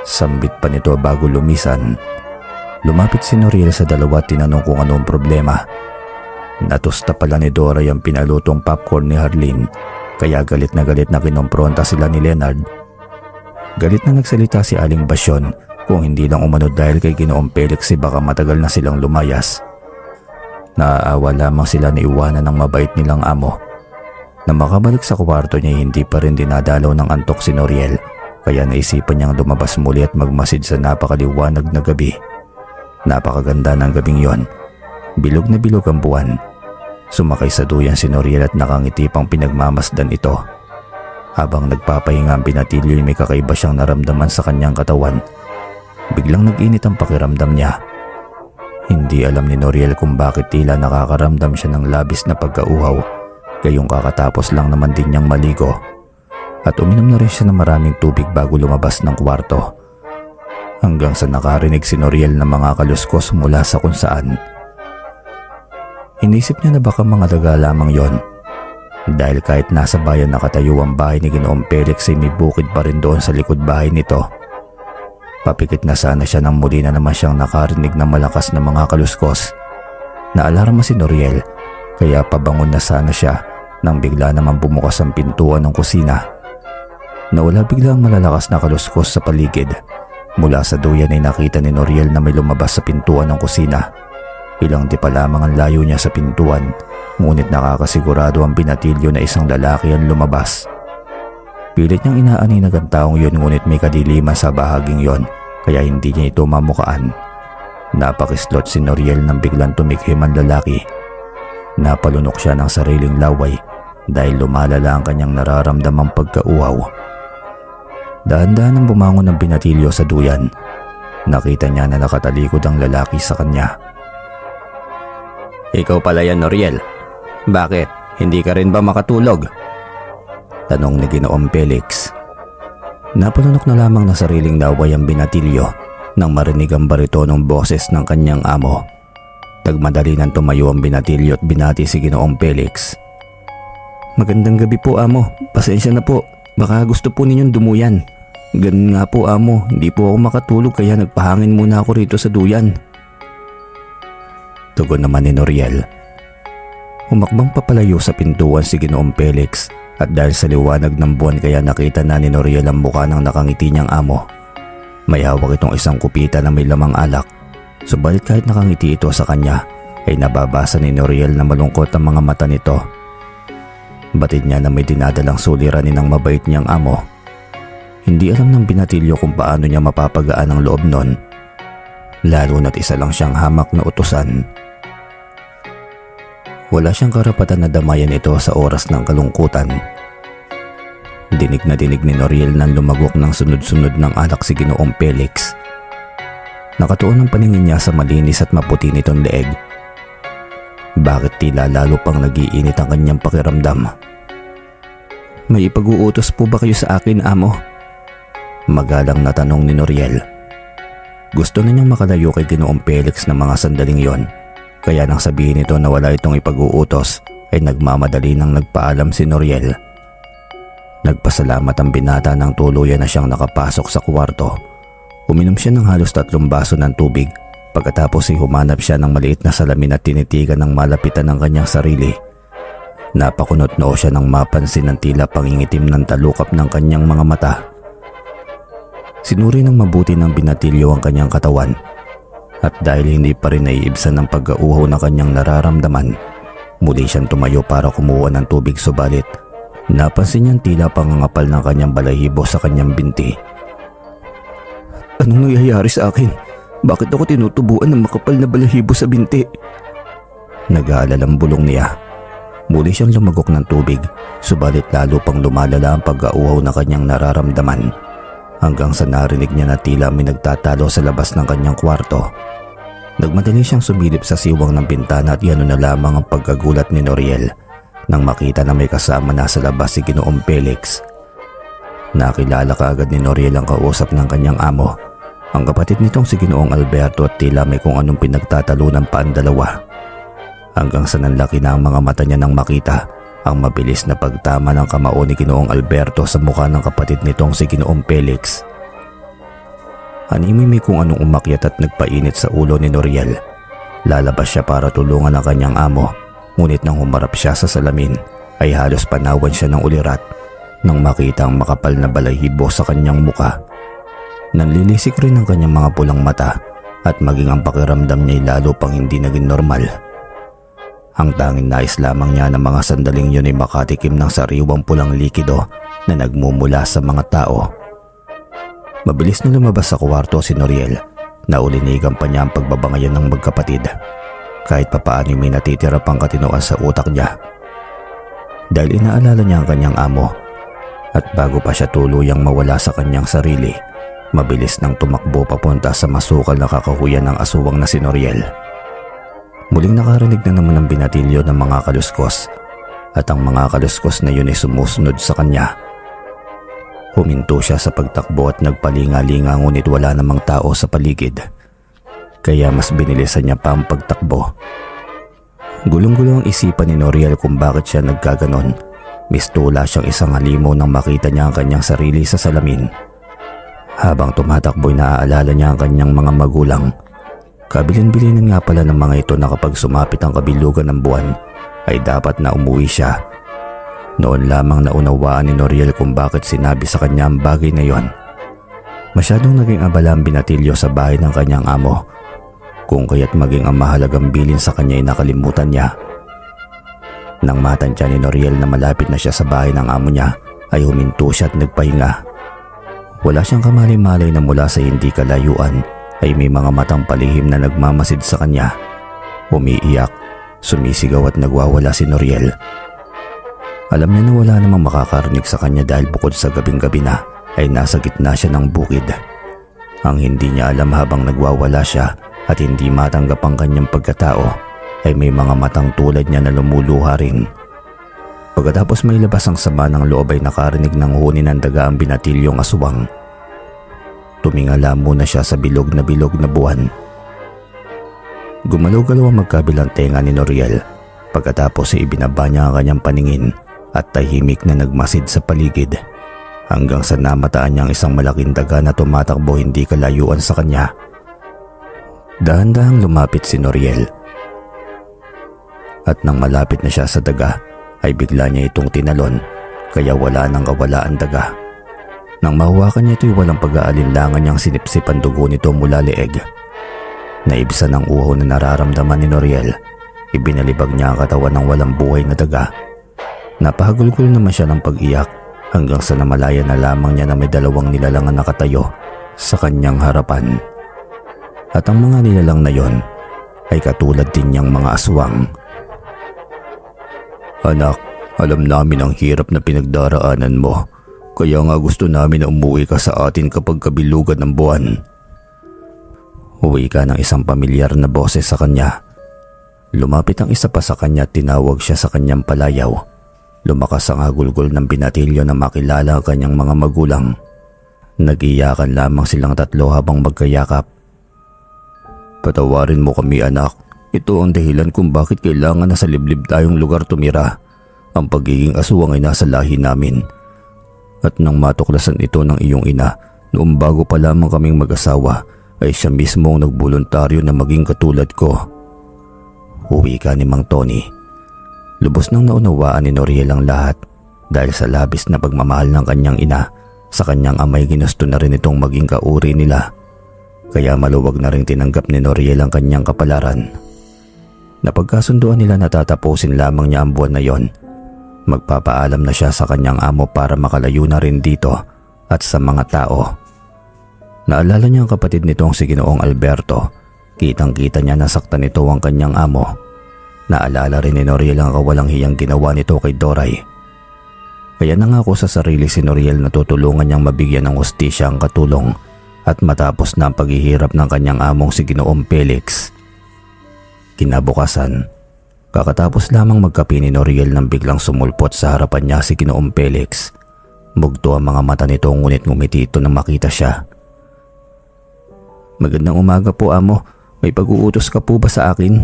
Sambit pa nito bago lumisan. Lumapit si Noriel sa dalawa at tinanong kung anong problema. Natusta pala ni Doray ang pinalutong popcorn ni Harleen kaya galit na kinompronta sila ni Leonard. Galit na nagsalita si Aling Basyon. Kung hindi lang umano dahil kay Ginoong Felix baka matagal na silang lumayas. Naaawa lamang sila na iwanan ng mabait nilang amo. Na makabalik sa kwarto niya hindi pa rin dinadalaw ng antok si Noriel kaya naisipan niyang lumabas muli at magmasid sa napakaliwanag na gabi. Napakaganda ng gabing yon. Bilog na bilog ang buwan. Sumakay sa duyan si Noriel at nakangiti pang pinagmamasdan ito. Habang nagpapahinga ang binatilyo may kakaiba siyang naramdaman sa kanyang katawan. Biglang nag-init ang pakiramdam niya. Hindi alam ni Noriel kung bakit tila nakakaramdam siya ng labis na pagkauhaw, gayong kakatapos lang naman din niyang maligo. At uminom na rin siya ng maraming tubig bago lumabas ng kwarto. Hanggang sa nakarinig si Noriel ng mga kaluskos mula sa kung saan. Inisip niya na baka mga daga lamang yon. Dahil kahit nasa bayan nakatayo ang bahay ni Ginoong Felix ay may bukid pa rin doon sa likod bahay nito. Papikit na sana siya nang muli na naman siyang nakarinig ng malakas na mga kaluskos. Naalarma si Noriel kaya pabangon na sana siya nang bigla naman bumukas ang pintuan ng kusina. Nawala bigla ang malalakas na kaluskos sa paligid. Mula sa duyan ay nakita ni Noriel na may lumabas sa pintuan ng kusina. Ilang di pa lamang ang layo niya sa pintuan, ngunit nakakasigurado ang binatilyo na isang lalaki ang lumabas. Pilit niyang inaaninag ang taong yun ngunit may kadiliman sa bahaging yon kaya hindi niya ito mamukaan. Napakislot si Noriel nang biglang tumikhim ang lalaki. Napalunok siya ng sariling laway dahil lumalala ang kanyang nararamdamang pagkauhaw. Dahan-dahan nang bumangon ang binatilyo sa duyan. Nakita niya na nakatalikod ang lalaki sa kanya. Ikaw pala yan, Noriel. Bakit? Hindi ka rin ba makatulog? Tanong ni Ginoong Felix. Napalunok na lamang na sariling laway ang binatilyo nang marinig ang baritonong boses ng kanyang amo. Nagmadali nang tumayo ang binatilyo at binati si Ginoong Felix. Magandang gabi po, amo. Pasensya na po. Baka gusto po ninyong dumuyan. Ganun nga po, amo. Hindi po ako makatulog kaya nagpahangin muna ako rito sa duyan. Tugon naman ni Noriel. Umakbang papalayo sa pintuan si Ginoong Felix. At dahil sa liwanag ng buwan kaya nakita na ni Noriel ang mukha ng nakangiti niyang amo. May hawak itong isang kupita na may lamang alak. Subalit kahit nakangiti ito sa kanya ay nababasa ni Noriel na malungkot ang mga mata nito. Batid niya na may dinadalang suliranin ng mabait niyang amo. Hindi alam ng binatilyo kung paano niya mapapagaan ang loob nun, lalo na't isa lang siyang hamak na utusan. Wala siyang karapatan na damayan ito sa oras ng kalungkutan. Dinig na dinig ni Noriel nang lumagok ng sunod-sunod ng alak si Ginoong Felix. Nakatuon ang paningin niya sa malinis at maputi nitong leeg. Bakit tila lalo pang nag-iinit ang kanyang pakiramdam? May ipag-uutos po ba kayo sa akin, amo? Magalang na tanong ni Noriel. Gusto na niyang makalayo kay Ginoong Felix ng mga sandaling yon, kaya nang sabihin nito na wala itong ipag-uutos ay nagmamadali nang nagpaalam si Noriel. Nagpasalamat ang binata nang tuluyan na siyang nakapasok sa kwarto. Uminom siya ng halos 3 baso ng tubig. Pagkatapos ay humanap siya ng maliit na salamin at tinitigan ng malapitan ng kanyang sarili. Napakunot noo siya nang mapansin ng tila pangingitim ng talukap ng kanyang mga mata. Sinuri ng mabuti ng binatilyo ang kanyang katawan, at dahil hindi pa rin naiibsan ng pag-auhaw na kanyang nararamdaman, muli siyang tumayo para kumuha ng tubig, subalit napansin niyang tila pangangapal ng kanyang balahibo sa kanyang binti. Anong nangyayari sa akin? Bakit ako tinutubuan ng makapal na balahibo sa binti? Nag-aalala ang bulong niya. Muli siyang lumagok ng tubig, subalit lalo pang lumalala ang pag-auhaw na kanyang nararamdaman, hanggang sa narinig niya na tila may nagtatalo sa labas ng kanyang kwarto. Nagmadali siyang sumilip sa siwang ng bintana at yano na lamang ang pagkagulat ni Noriel nang makita na may kasama na sa labas si Ginoong Felix. Nakilala kaagad ni Noriel ang kausap ng kanyang amo, ang kapatid nitong si Ginoong Alberto, at tila may kung anong pinagtatalunan pa ang dalawa. Hanggang sa nanlaki na ang mga mata niya nang makita ang mabilis na pagtama ng kamao ni Ginoong Alberto sa mukha ng kapatid nitong si Ginoong Felix. Anime may kung anong umakyat at nagpainit sa ulo ni Noriel. Lalabas siya para tulungan ang kanyang amo, ngunit nang humarap siya sa salamin ay halos panawan siya ng ulirat nang makita ang makapal na balahibo sa kanyang muka. Nanlilisik rin ang kanyang mga pulang mata at maging ang pakiramdam niya ay lalo pang hindi naging normal. Ang tanging nais lamang niya ng mga sandaling yun ay makatikim ng sariwang pulang likido na nagmumula sa mga tao. Mabilis na lumabas sa kwarto si Noriel. Naulinigan pa niya ang pagbabangayan ng magkapatid. Kahit papaano may natitira pang katinoan sa utak niya. Dahil inaalala niya ang kanyang amo, at bago pa siya tuluyang mawala sa kanyang sarili, mabilis nang tumakbo papunta sa masukal na kakahuyan ng aswang na si Noriel. Muling nakarinig na naman ang binatilyo ng mga kaluskos, at ang mga kaluskos na yun ay sumusunod sa kanya. Huminto siya sa pagtakbo at nagpalinga-linga, ngunit wala namang tao sa paligid. Kaya mas binilisan niya pa ang pagtakbo. Gulong-gulo ang isipan ni Noriel kung bakit siya nagkaganon. Mistula siyang isang halimaw nang makita niya ang kanyang sarili sa salamin. Habang tumatakbo'y naaalala niya ang kanyang mga magulang. Kabilin-bilinan nga pala ng mga ito na kapag sumapit ang kabilugan ng buwan ay dapat na umuwi siya. Noon lamang naunawaan ni Noriel kung bakit sinabi sa kanya ang bagay na yon. Masyadong naging abala ang binatilyo sa bahay ng kanyang amo, kung kaya't maging ang mahalagang bilin sa kanya ay nakalimutan niya. Nang matansya ni Noriel na malapit na siya sa bahay ng amo niya, ay huminto siya at nagpahinga. Wala siyang kamali-malay na mula sa hindi kalayuan ay may mga matang palihim na nagmamasid sa kanya. Umiiyak, sumisigaw at nagwawala si Noriel. Alam niya na wala namang makakarinig sa kanya dahil bukod sa gabing-gabi na ay nasa gitna siya ng bukid. Ang hindi niya alam habang nagwawala siya at hindi matanggap ang kanyang pagkatao ay may mga matang tulad niya na lumuluha rin. Pagkatapos may labas ang sama ng loob ay nakarinig ng huni ng daga ang binatilyong aswang. Tumingala muna siya sa bilog na buwan. Gumalaw-galaw ang magkabilang tenga ni Noriel. Pagkatapos ay ibinaba niya ang kanyang paningin at tahimik na nagmasid sa paligid hanggang sa namataan niya ang isang malaking daga na tumatakbo hindi kalayuan sa kanya. Dahan-dahang lumapit si Noriel. At nang malapit na siya sa daga ay bigla niya itong tinalon, kaya wala nang kawala ang daga. Nang mahawakan niya ito'y walang pag-aalinlangan niyang sinipsip ang dugo nito mula leeg. Naibsan ang uhaw na nararamdaman ni Noriel Ibinalibag niya ang katawan ng walang buhay na daga. Napahagulgol naman siya ng pag-iyak hanggang sa namalaya na lamang niya na may dalawang nilalang na nakatayo sa kanyang harapan. At ang mga nilalang na yon ay katulad din niyang mga aswang. "Anak, alam namin ang hirap na pinagdaraanan mo. Kaya nga gusto namin na umuwi ka sa atin kapag kabilugan ng buwan." Uwi ka ng isang pamilyar na boses sa kanya. Lumapit ang isa pa sa kanya at tinawag siya sa kanyang palayaw. Lumakas ang hagulgol ng binatilyo na makilala ang kanyang mga magulang. Nag-iyakan lamang silang tatlo habang magkayakap. "Patawarin mo kami, anak. Ito ang dahilan kung bakit kailangan na sa liblib tayong lugar tumira. Ang pagiging aswang ay nasa lahi namin. At nang matuklasan ito ng iyong ina noong bago pa lamang kaming mag-asawa, ay siya mismo ang nagboluntaryo na maging katulad ko." Uwi ka ni Mang Tony. Lubos nang naunawaan ni Noriel ang lahat dahil sa labis na pagmamahal ng kanyang ina. Sa kanyang amay ginusto na rin itong maging kauri nila. Kaya maluwag na rin tinanggap ni Noriel ang kanyang kapalaran. Napagkasunduan nila na tatapusin lamang niya ang buwan na yon. Magpapaalam na siya sa kanyang amo para makalayo na rin dito at sa mga tao. Naalala niya ang kapatid nito ang si Ginoong Alberto. Kitang-kita niya nasaktan nito ang kanyang amo. Naalala rin ni Noriel ang kawalang hiyang ginawa nito kay Doray. Kaya nangako sa sarili si Noriel na tutulungan niyang mabigyan ng hustisya ang katulong at matapos na ang paghihirap ng kanyang among si Ginoong Felix. Kinabukasan, kakatapos lamang magkape ni Noriel nang biglang sumulpot sa harapan niya si Ginoong Felix. Bugto ang mga mata nito ngunit ngumiti ito nang makita siya. "Magandang umaga po, amo. May pag-uutos ka po ba sa akin?"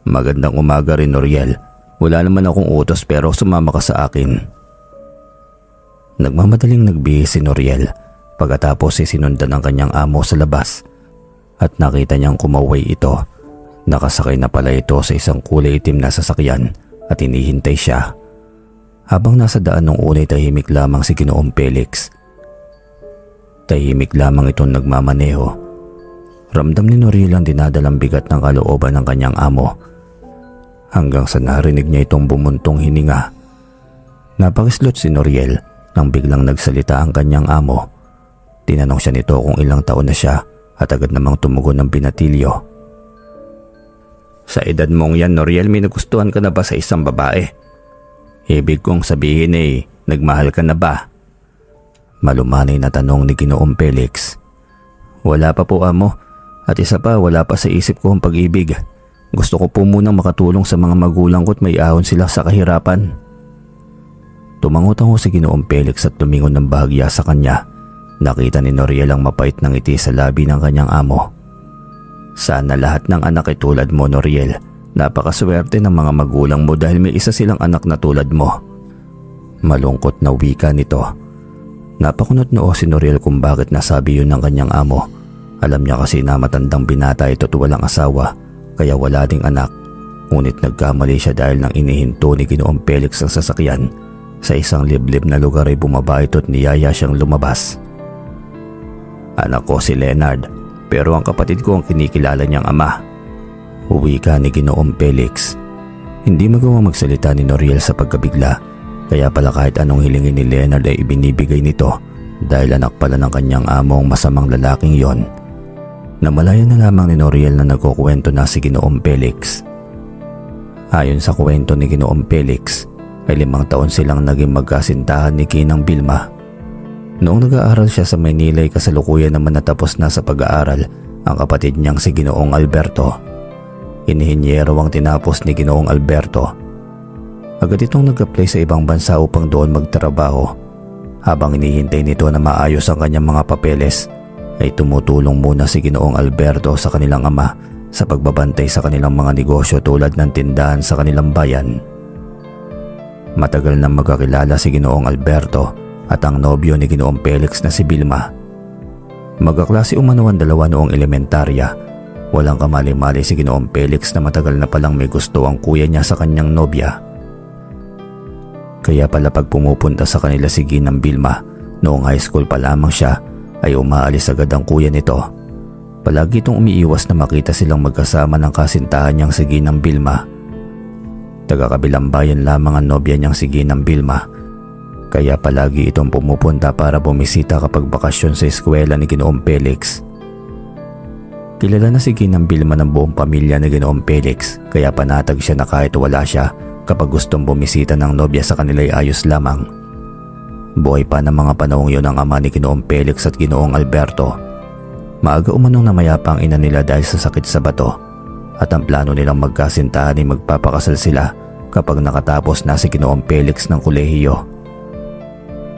"Magandang umaga rin, Noriel. Wala naman akong utos pero sumama ka sa akin." Nagmamadaling nagbihis si Noriel pagkatapos sinundan ng kanyang amo sa labas at nakita niyang kumaway ito. Nakasakay na pala ito sa isang kulay itim na sasakyan at hinihintay siya. Habang nasa daan ng unay, tahimik lamang si Ginoong Felix. Tahimik lamang itong nagmamaneho. Ramdam ni Noriel ang dinadalang bigat ng kalooban ng kanyang amo. Hanggang sa narinig niya itong bumuntong hininga. Napakislot si Noriel nang biglang nagsalita ang kanyang amo. Tinanong siya nito kung ilang taon na siya at agad namang tumugon ng binatilyo. "Sa edad mong yan, Noriel, may nagustuhan ka na ba sa isang babae? Ibig kong sabihin nagmahal ka na ba?" Malumanay na tanong ni Ginoong Felix. "Wala pa po, amo. At isa pa, wala pa sa isip ko ang pag-ibig. Gusto ko po munang makatulong sa mga magulang ko at may ahon sila sa kahirapan." Tumangutango si Ginoong Felix at tumingon ng bahagya sa kanya. Nakita ni Noriel ang mapait na ngiti sa labi ng kanyang amo. "Sana lahat ng anak ay tulad mo, Noriel. Napakaswerte ng mga magulang mo dahil may isa silang anak na tulad mo." Malungkot na wika nito. Napakunot noo si Noriel kung bakit nasabi yun ng kanyang amo. Alam niya kasi na matandang binata ito at walang asawa, kaya wala ding anak. Ngunit nagkamali siya dahil nang inihinto ni Ginoong Felix ang sasakyan sa isang liblib na lugar ay bumaba ito at niyaya siyang lumabas. "Anak ko si Leonard, pero ang kapatid ko ang kinikilala niyang ama." Wika ni Ginoong Felix. Hindi magawang magsalita ni Noriel sa pagkabigla, kaya pala kahit anong hilingin ni Leonard ay ibinibigay nito dahil anak pala ng kanyang amo ang masamang lalaking yon. Namalaya na lamang ni Noriel na nagkukwento na si Ginoong Felix. Ayon sa kwento ni Ginoong Felix, ay 5 taon silang naging magkasintahan ni Ginang Vilma. Noong nag-aaral siya sa Maynila ay kasalukuyan naman natapos na sa pag-aaral ang kapatid niyang si Ginoong Alberto. Inihinyero ang tinapos ni Ginoong Alberto. Agad itong nag-apply sa ibang bansa upang doon magtrabaho. Habang inihintay nito na maayos ang kanyang mga papeles, ay tumutulong muna si Ginoong Alberto sa kanilang ama sa pagbabantay sa kanilang mga negosyo tulad ng tindahan sa kanilang bayan. Matagal nang magkakilala si Ginoong Alberto at ang nobyo ni Ginoong Felix na si Vilma. Magkaklase umano ang dalawa noong elementarya. Walang kamali-mali si Ginoong Felix na matagal na palang may gusto ang kuya niya sa kanyang nobya. Kaya pala pag pumupunta sa kanila si Ginang Vilma, noong high school pa lamang siya, ay umaalis agad ang kuya nito. Palagi itong umiiwas na makita silang magkasama ng kasintahan niyang si Ginang Vilma. Taga-kabilang bayan lamang ang nobya niyang si Ginang Vilma, kaya palagi itong pumupunta para bumisita kapag bakasyon sa eskwela ni Ginoong Felix. Kilala na si Ginang Vilma ng buong pamilya ni Ginoong Felix, kaya panatag siya na kahit wala siya, kapag gustong bumisita ng nobya sa kanila ay ayos lamang. Buhay pa ng mga panahong yun ang ama ni Ginoong Felix at Ginoong Alberto. Maaga umanong namayapa ang ina nila dahil sa sakit sa bato, at ang plano nilang magkasintahan ay magpapakasal sila kapag nakatapos na si Ginoong Felix ng kolehiyo.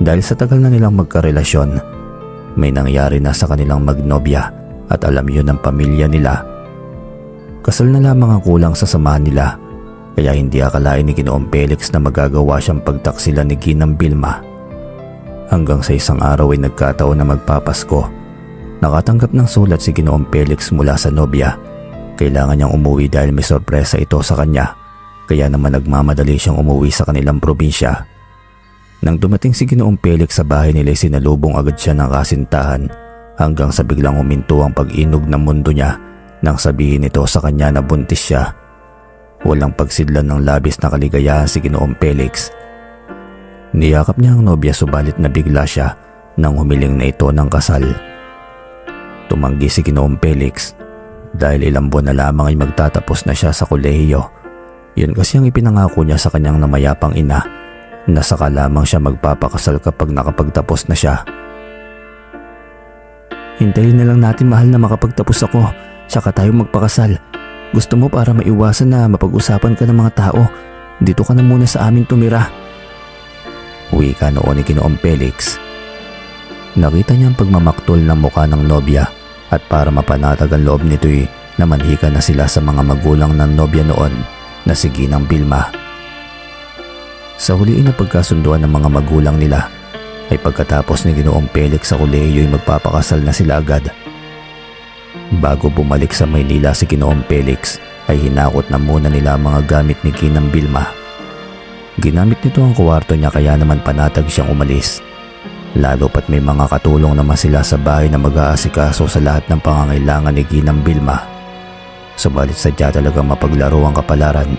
Dahil sa tagal na nilang magkarelasyon, may nangyari na sa kanilang magnobya at alam yun ng pamilya nila. Kasal na lamang ang kulang sa samahan nila, kaya hindi akalain ni Ginoong Felix na magagawa siyang pagtaksilan ni Ginang Vilma. Hanggang sa isang araw ay nagkataon na magpapasko. Nakatanggap ng sulat si Ginoong Felix mula sa nobya. Kailangan niyang umuwi dahil may sorpresa ito sa kanya, kaya naman nagmamadali siyang umuwi sa kanilang probinsya. Nang dumating si Ginoong Felix sa bahay nila, sinalubong agad siya ng kasintahan hanggang sa biglang huminto ang pag-inog ng mundo niya nang sabihin nito sa kanya na buntis siya. Walang pagsidlan ng labis na kaligayahan si Ginoong Felix. Niyakap niya ang nobya subalit nabigla siya nang humiling na ito ng kasal. Tumanggi si Ginoong Felix dahil ilang buwan na lamang ay magtatapos na siya sa kolehiyo. Yun kasi ang ipinangako niya sa kanyang namayapang ina na saka lamang siya magpapakasal kapag nakapagtapos na siya. Hintayin na lang natin, mahal, na makapagtapos ako, saka tayo magpakasal. Gusto mo para maiwasan na mapag-usapan ka ng mga tao, dito ka na muna sa amin tumira. Wika noon ni Ginoong Felix. Nakita niya ang pagmamaktol ng mukha ng nobya at para mapanatag ang loob nito'y namanhika na sila sa mga magulang ng nobya noon na si Ginang Vilma. Sa huli na pagkasunduan ng mga magulang nila ay pagkatapos ni Ginoong Felix sa kolehiyo ay magpapakasal na sila agad. Bago bumalik sa Maynila si Ginoong Felix ay hinakot na muna nila ang mga gamit ni Ginang Vilma. Ginamit nito ang kwarto niya kaya naman panatag siyang umalis. Lalo pat may mga katulong naman sila sa bahay na mag-aasikaso sa lahat ng pangangailangan ni Ginang Vilma. Subalit sadya talagang mapaglaro ang kapalaran.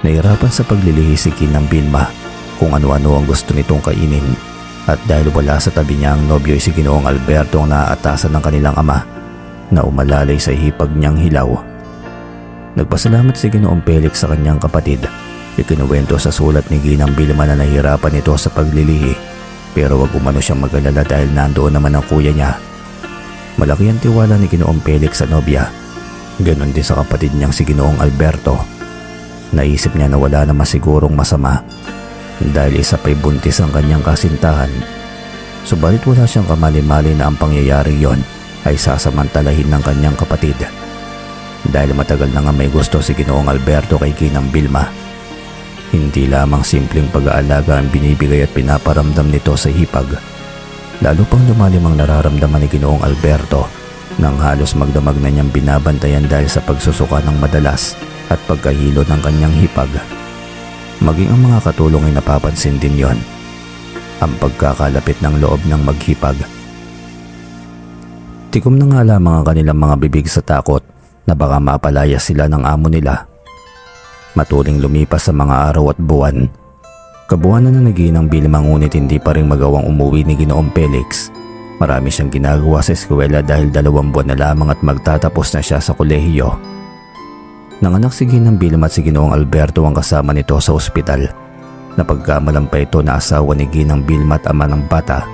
Nahirapan sa paglilihi si Ginang Vilma kung ano-ano ang gusto nitong kainin, at dahil wala sa tabi niya ang nobyo ay si Ginoong Alberto ang naaatasan ng kanilang ama na umalalay sa hipag niyang hilaw. Nagpasalamat si Ginoong Felix sa kanyang kapatid. Ikinuwento sa sulat ni Ginang Vilma na nahihirapan ito sa paglilihi, pero wag umano siyang mag-alala dahil nandoon naman ang kuya niya. Malaki ang tiwala ni Ginoong Felix sa nobya. Ganon din sa kapatid niyang si Ginoong Alberto. Naisip niya na wala na masigurong masama dahil isa pa'y buntis ang kanyang kasintahan. Subalit wala siyang kamali-mali na ang pangyayari yon ay sasamantalahin ng kanyang kapatid. Dahil matagal na nga may gusto si Ginoong Alberto kay Ginang Vilma. Hindi lamang simpleng pag-aalaga ang binibigay at pinaparamdam nito sa hipag. Lalo pang lumalim ang nararamdaman ni Ginoong Alberto nang halos magdamag na niyang binabantayan dahil sa pagsusuka ng madalas at pagkahilo ng kanyang hipag. Maging ang mga katulong ay napapansin din yon. Ang pagkakalapit ng loob ng maghipag. Tikom na nga lamang ang kanilang mga bibig sa takot na baka mapalaya sila ng amo nila. Matuling lumipas sa mga araw at buwan. Kabuwanan na Ginang Vilma ngunit hindi pa rin magawang umuwi ni Ginoong Felix. Marami siyang ginagawa sa eskwela dahil 2 buwan na lamang at magtatapos na siya sa kolehiyo. Nanganak si Ginang Vilma at si Ginoong Alberto ang kasama nito sa ospital. Napagkamalan pa ito na asawa ni Ginang Vilma at ama ng bata.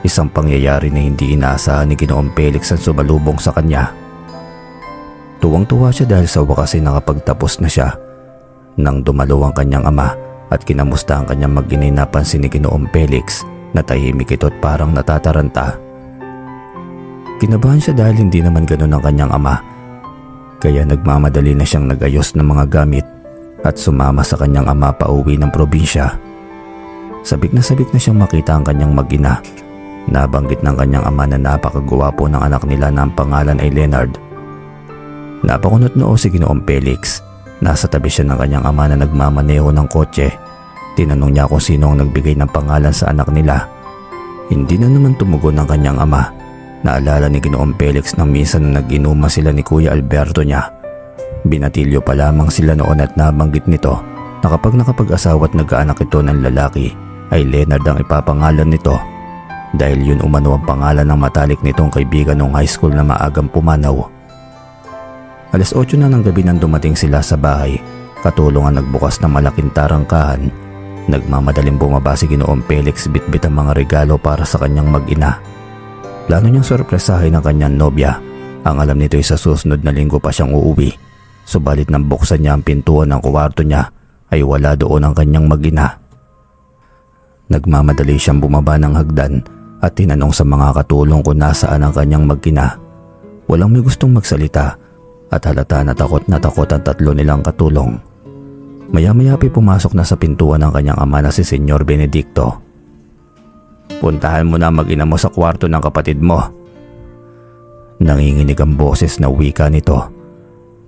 Isang pangyayari na hindi inaasahan ni Ginoong Felix ang sumalubong sa kanya. Tuwang-tuwa siya dahil sa wakas ay nakapagtapos na siya. Nang dumalo ang kanyang ama at kinamusta ang kanyang mag-inay, napansin ni Ginoong Felix na tahimik ito at parang natataranta. Kinabahan siya dahil hindi naman ganun ang kanyang ama. Kaya nagmamadali na siyang nagayos ng mga gamit at sumama sa kanyang ama pauwi ng probinsya. Sabik na siyang makita ang kanyang mag-ina. Nabanggit ng kanyang ama na napakagwapo ng anak nila na ang pangalan ay Leonard. Napakunot noo si Ginoong Felix. Nasa tabi siya ng kanyang ama na nagmamaneho ng kotse. Tinanong niya kung sino ang nagbigay ng pangalan sa anak nila. Hindi na naman tumugon ng kanyang ama Naalala ni Ginoong Felix na minsan na nag-inuma sila ni Kuya Alberto niya. Binatilyo pa lamang sila noon at nabanggit nito na kapag nakapag-asawa at nagkaanak ito ng lalaki ay Leonard ang ipapangalan nito dahil yun umano ang pangalan ng matalik nitong kaibigan noong high school na maagang pumanaw. Alas 8 na ng gabi nang dumating sila sa bahay, katulong ang nagbukas ng malaking tarangkahan. Nagmamadaling bumaba si Ginoong Felix bitbit ang mga regalo para sa kanyang mag-ina. Plano niyang sorpresahin ang kanyang nobya. Ang alam nito ay sa susunod na linggo pa siyang uuwi. Subalit nang buksan niya ang pintuan ng kwarto niya ay wala doon ang kanyang mag-ina. Nagmamadali siyang bumaba ng hagdan at tinanong sa mga katulong kung nasaan ang kanyang mag-ina. Walang may gustong magsalita at halata na takot ang tatlo nilang katulong. Maya-maya pumasok na sa pintuan ng kanyang ama na si Senyor Benedicto. Puntahan mo na mag-ina mo sa kwarto ng kapatid mo. Nanginginig ang boses na wika nito.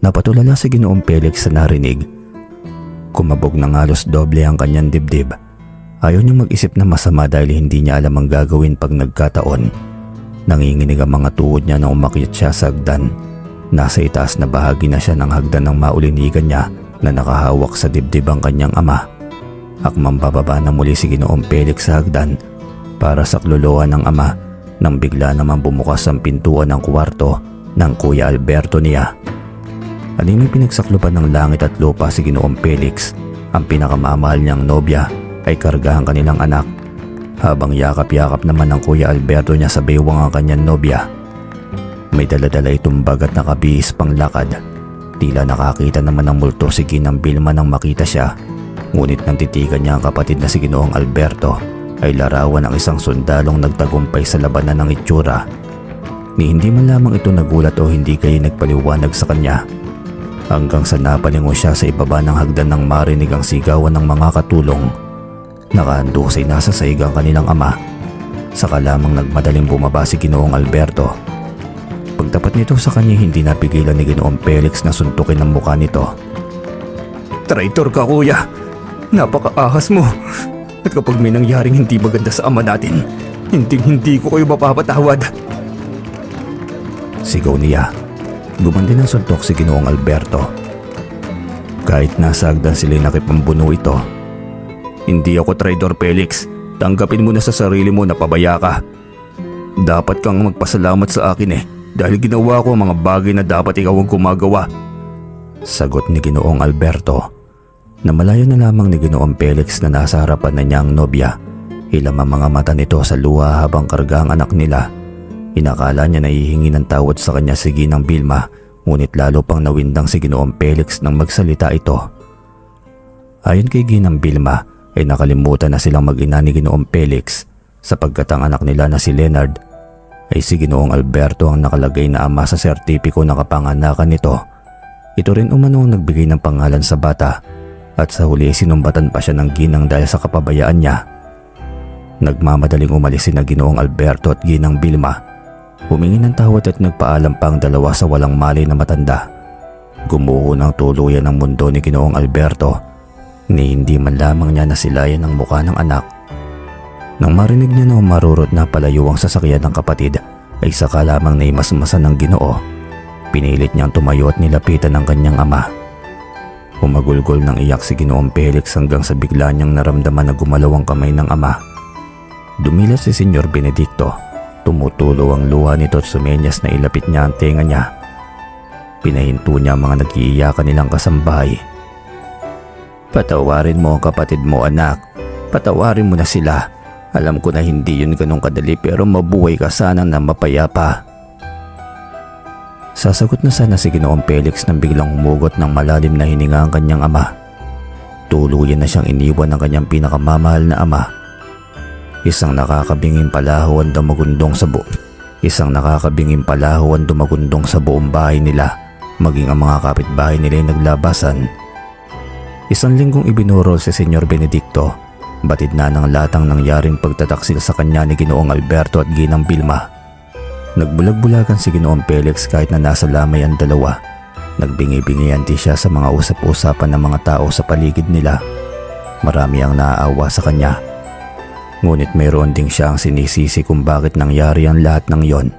Napatulala si Ginoong Felix sa narinig. Kumabog ng halos doble ang kanyang dibdib. Ayaw niyang mag-isip na masama dahil hindi niya alam ang gagawin pag nagkataon. Nanginginig ang mga tuhod niya na umakyat siya sa hagdan. Nasa itaas na bahagi na siya ng hagdan ng maulinigan niya na nakahawak sa dibdib ang kanyang ama. Akmang bababa na muli si Ginoong Felix sa hagdan para saklolohan ng ama nang bigla naman bumukas ang pintuan ng kwarto ng Kuya Alberto niya. Aling may pinagsaklupan ng langit at lupa si Ginoong Felix, ang pinakamamahal niyang nobya ay kargahan kanilang anak. Habang yakap-yakap naman ng Kuya Alberto niya sa bewang ang kanyang nobya. May daladala itong bag at nakabihis pang lakad. Tila nakakita naman ng multo si Ginang Vilma nang makita siya. Ngunit nang titigan niya ang kapatid na si Ginoong Alberto ay larawan ng isang sundalong nagtagumpay sa labanan ng itsura. Ni hindi man lamang ito nagulat o hindi kayo nagpaliwanag sa kanya. Hanggang sa napalingon siya sa ibaba ng hagdan nang marinig ang sigawan ng mga katulong. Nakahandusay nasa sahig ang kanilang ama. Saka lamang nagmadaling bumaba si Ginoong Alberto. Pagtapat nito sa kanya hindi napigilan ni Ginoong Felix na suntukin ang mukha nito. Traitor ka, kuya! Napakaahas mo! At kapag may nangyaring hindi maganda sa ama natin, hindi ko kayo mapapatawad. Sigaw niya. Gumandi ng suntok si Ginoong Alberto. Kahit nasa hagdan sila'y nakipambuno ito. Hindi ako traitor, Felix. Tanggapin mo na sa sarili mo na pabaya ka. Dapat kang magpasalamat sa akin dahil ginawa ko ang mga bagay na dapat ikaw ang gumagawa. Sagot ni Ginoong Alberto. Namalayo na lamang ni Ginoong Felix na nasa harapan na niya ang nobya. Ilam ang mga mata nito sa luha habang karga ang anak nila. Inakala niya na hihingi ng tawad sa kanya si Ginang Vilma, ngunit lalo pang nawindang si Ginoong Felix nang magsalita ito. Ayon kay Ginang Vilma ay nakalimutan na silang mag-ina ni Ginoong Felix sapagkat ang anak nila na si Leonard ay si Ginoong Alberto ang nakalagay na ama sa sertipiko na kapanganakan nito. Ito rin umano ang nagbigay ng pangalan sa bata. At sa huli sinumbatan pa siya ng ginang dahil sa kapabayaan niya. Nagmamadaling umalis sina Ginoong Alberto at Ginang Vilma. Humingi ng tawad at nagpaalam pa ang dalawa sa walang malay na matanda. Gumuho ng tuluyan ang mundo ni Ginoong Alberto ni hindi man lamang niya nasilayan ang mukha ng anak. Nang marinig niya na umarurot na palayo ang sasakyan ng kapatid ay saka lamang naimasmasan ng Ginoo. Pinilit niyang tumayo at nilapitan ng kanyang ama. Humagulgol ng iyak si Ginoong Felix hanggang sa bigla niyang naramdaman na gumalaw ang kamay ng ama. Dumilas si Senyor Benedicto. Tumutulo ang luha nito at sumenyas na ilapit niya ang tenga niya. Pinahinto niya ang mga nag-iiyakan nilang kasambahay. Patawarin mo ang kapatid mo, anak. Patawarin mo na sila. Alam ko na hindi yun ganun kadali pero mabuhay ka sana na mapayapa. Sasagot na sana si Ginoong Felix nang biglang humugot ng malalim na hininga ang kanyang ama. Tuluyan na siyang iniwan ng kanyang pinakamamahal na ama. Isang nakakabinging palaho ang dumagundong sa buong bahay nila, maging ang mga kapitbahay nila ay naglabasan. Isang linggong ibinurol si Senyor Benedicto, batid na ng latang nangyaring pagtataksil sa kanya ni Ginoong Alberto at Ginang Vilma. Nagbulag-bulagan si Ginoong Felix kahit na nasa lamay ang dalawa. Nagbingi-bingihan din siya sa mga usap-usapan ng mga tao sa paligid nila. Marami ang naaawa sa kanya. Ngunit mayroon ding siya ang sinisisi kung bakit nangyari ang lahat ng yon.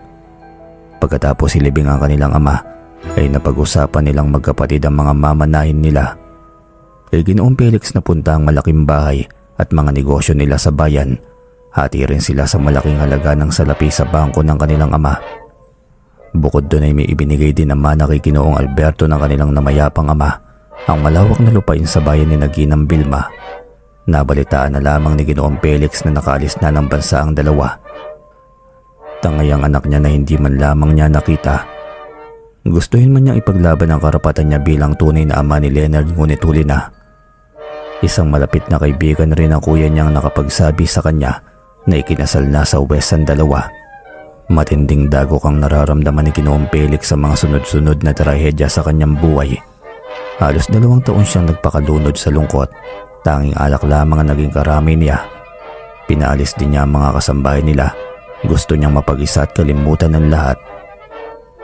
Pagkatapos ilibing ang kanilang ama ay napag-usapan nilang magkapatid ang mga mamanahin nila. Kay Ginoong Felix napunta ang malaking bahay at mga negosyo nila sa bayan. Hati rin sila sa malaking halaga ng salapi sa bangko ng kanilang ama. Bukod doon ay may ibinigay din naman na kay Ginoong Alberto ng kanilang namayapang ama ang malawak na lupain sa bayan ni Ginang Vilma. Nabalitaan na lamang ni Ginoong Felix na nakaalis na ng bansa ang dalawa. Tangay ang anak niya na hindi man lamang niya nakita. Gustuhin man niyang ipaglaban ang karapatan niya bilang tunay na ama ni Leonard, ngunit huli na. Isang malapit na kaibigan rin ang kuya niyang nakapagsabi sa kanya na ikinasal na sa West ang dalawa. Matinding dagok ang nararamdaman ni Ginoong Felix sa mga sunod-sunod na trahedya sa kanyang buhay. Halos 2 taon siyang nagpakalunod sa lungkot. Tanging alak lamang ang naging karami niya. Pinaalis din niya ang mga kasambahay nila. Gusto niyang mapag-isa at kalimutan ng lahat.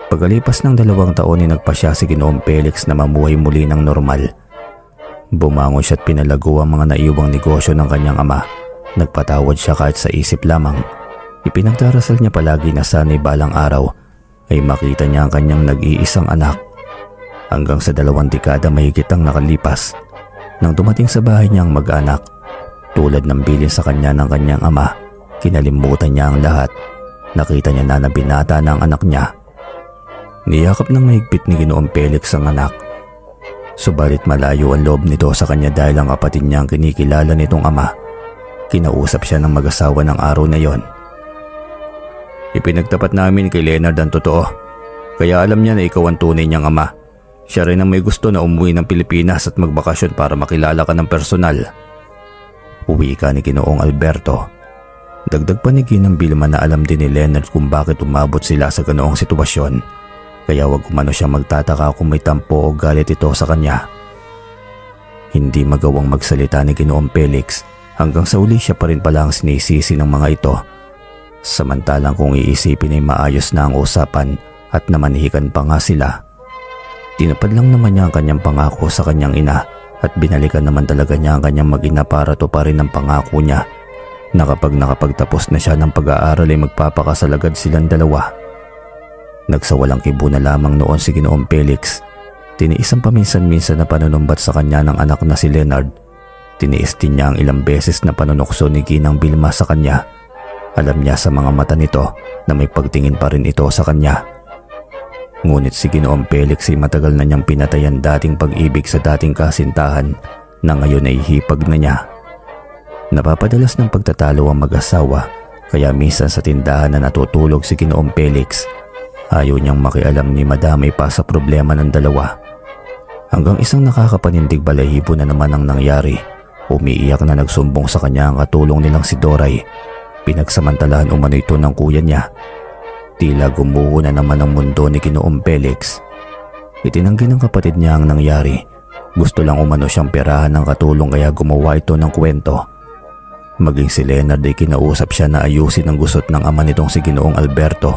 Pagkalipas ng 2 taon ay nagpasya si Ginoong Felix na mamuhay muli ng normal. Bumangon siya at pinalago ang mga naiwang negosyo ng kanyang ama. Nagpatawad siya kahit sa isip lamang. Ipinagdarasal niya palagi na sana'y balang araw ay makita niya ang kanyang nag-iisang anak. Hanggang sa 2 dekada mahigit ang nakalipas, nang dumating sa bahay niyang mag-anak, tulad ng bilin sa kanya ng kanyang ama, kinalimutan niya ang lahat. Nakita niya na binata na ang anak niya. Niyakap ng mahigpit ni Ginoong Felix ang anak. Subalit malayo ang loob nito sa kanya dahil ang kapatid niya ang kinikilala nitong ama. Kinausap siya ng mag-asawa ng araw na yon. Ipinagtapat namin kay Leonard ang totoo, kaya alam niya na ikaw ang tunay niyang ama. Siya rin ang may gusto na umuwi ng Pilipinas at magbakasyon para makilala ka ng personal. Uwi ka ni Ginoong Alberto. Dagdag pa ni Ginang Vilma na alam din ni Leonard kung bakit umabot sila sa ganoong sitwasyon. Kaya wag umano siya magtataka kung may tampo o galit ito sa kanya. Hindi magawang magsalita ni Ginoong Felix. Hanggang sa uli siya pa rin pala ang sinisisi ng mga ito. Samantalang kung iisipin ay maayos na ang usapan at namanhikan pa nga sila. Tinupad lang naman niya ang kanyang pangako sa kanyang ina at binalikan naman talaga niya ang kanyang mag-ina para tuparin ang pangako niya na kapag nakapagtapos na siya ng pag-aaral ay magpapakasal agad silang dalawa. Nagsawalang kibo na lamang noon si Ginoong Felix. Tiniis ang paminsan-minsan na panunumbat sa kanya ng anak na si Leonard. Tiniis din niya ang ilang beses na panunukso ni Ginang Vilma sa kanya. Alam niya sa mga mata nito na may pagtingin pa rin ito sa kanya. Ngunit si Ginoong Felix ay matagal na niyang pinatayan dating pag-ibig sa dating kasintahan na ngayon ay hipag na niya. Napapadalas ng pagtatalo ang mag-asawa kaya minsan sa tindahan na natutulog si Ginoong Felix. Ayaw niyang makialam ni madamay pa sa problema ng dalawa. Hanggang isang nakakapanindig balahibo na naman ang nangyari. Umiiyak na nagsumbong sa kanya ang katulong nilang si Doray. Pinagsamantalahan umano ito ng kuya niya. Tila gumuho na naman ang mundo ni Ginoong Felix. Itinanggi ng kapatid niya ang nangyari. Gusto lang umano siyang perahan ng katulong kaya gumawa ito ng kwento. Maging si Leonard ay kinausap siya na ayusin ang gusot ng ama nitong si Ginoong Alberto.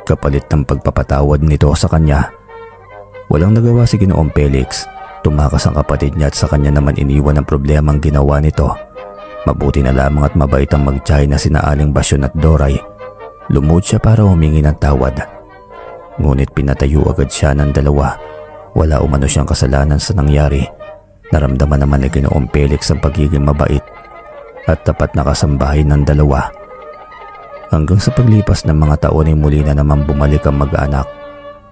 Kapalit ng pagpapatawad nito sa kanya. Walang nagawa si Ginoong Felix. Tumakas ang kapatid niya at sa kanya naman iniwan ang problema ang ginawa nito. Mabuti na lamang at mabait ang magtiyahin na sina Aling Basyon at Doray. Lumuhod siya para humingi ng tawad. Ngunit pinatayo agad siya ng dalawa. Wala umano siyang kasalanan sa nangyari. Naramdaman naman ni Ginoong Felix ang pagiging mabait at tapat na kasambahay ng dalawa. Hanggang sa paglipas ng mga taon ay muli na naman bumalik ang mag-anak.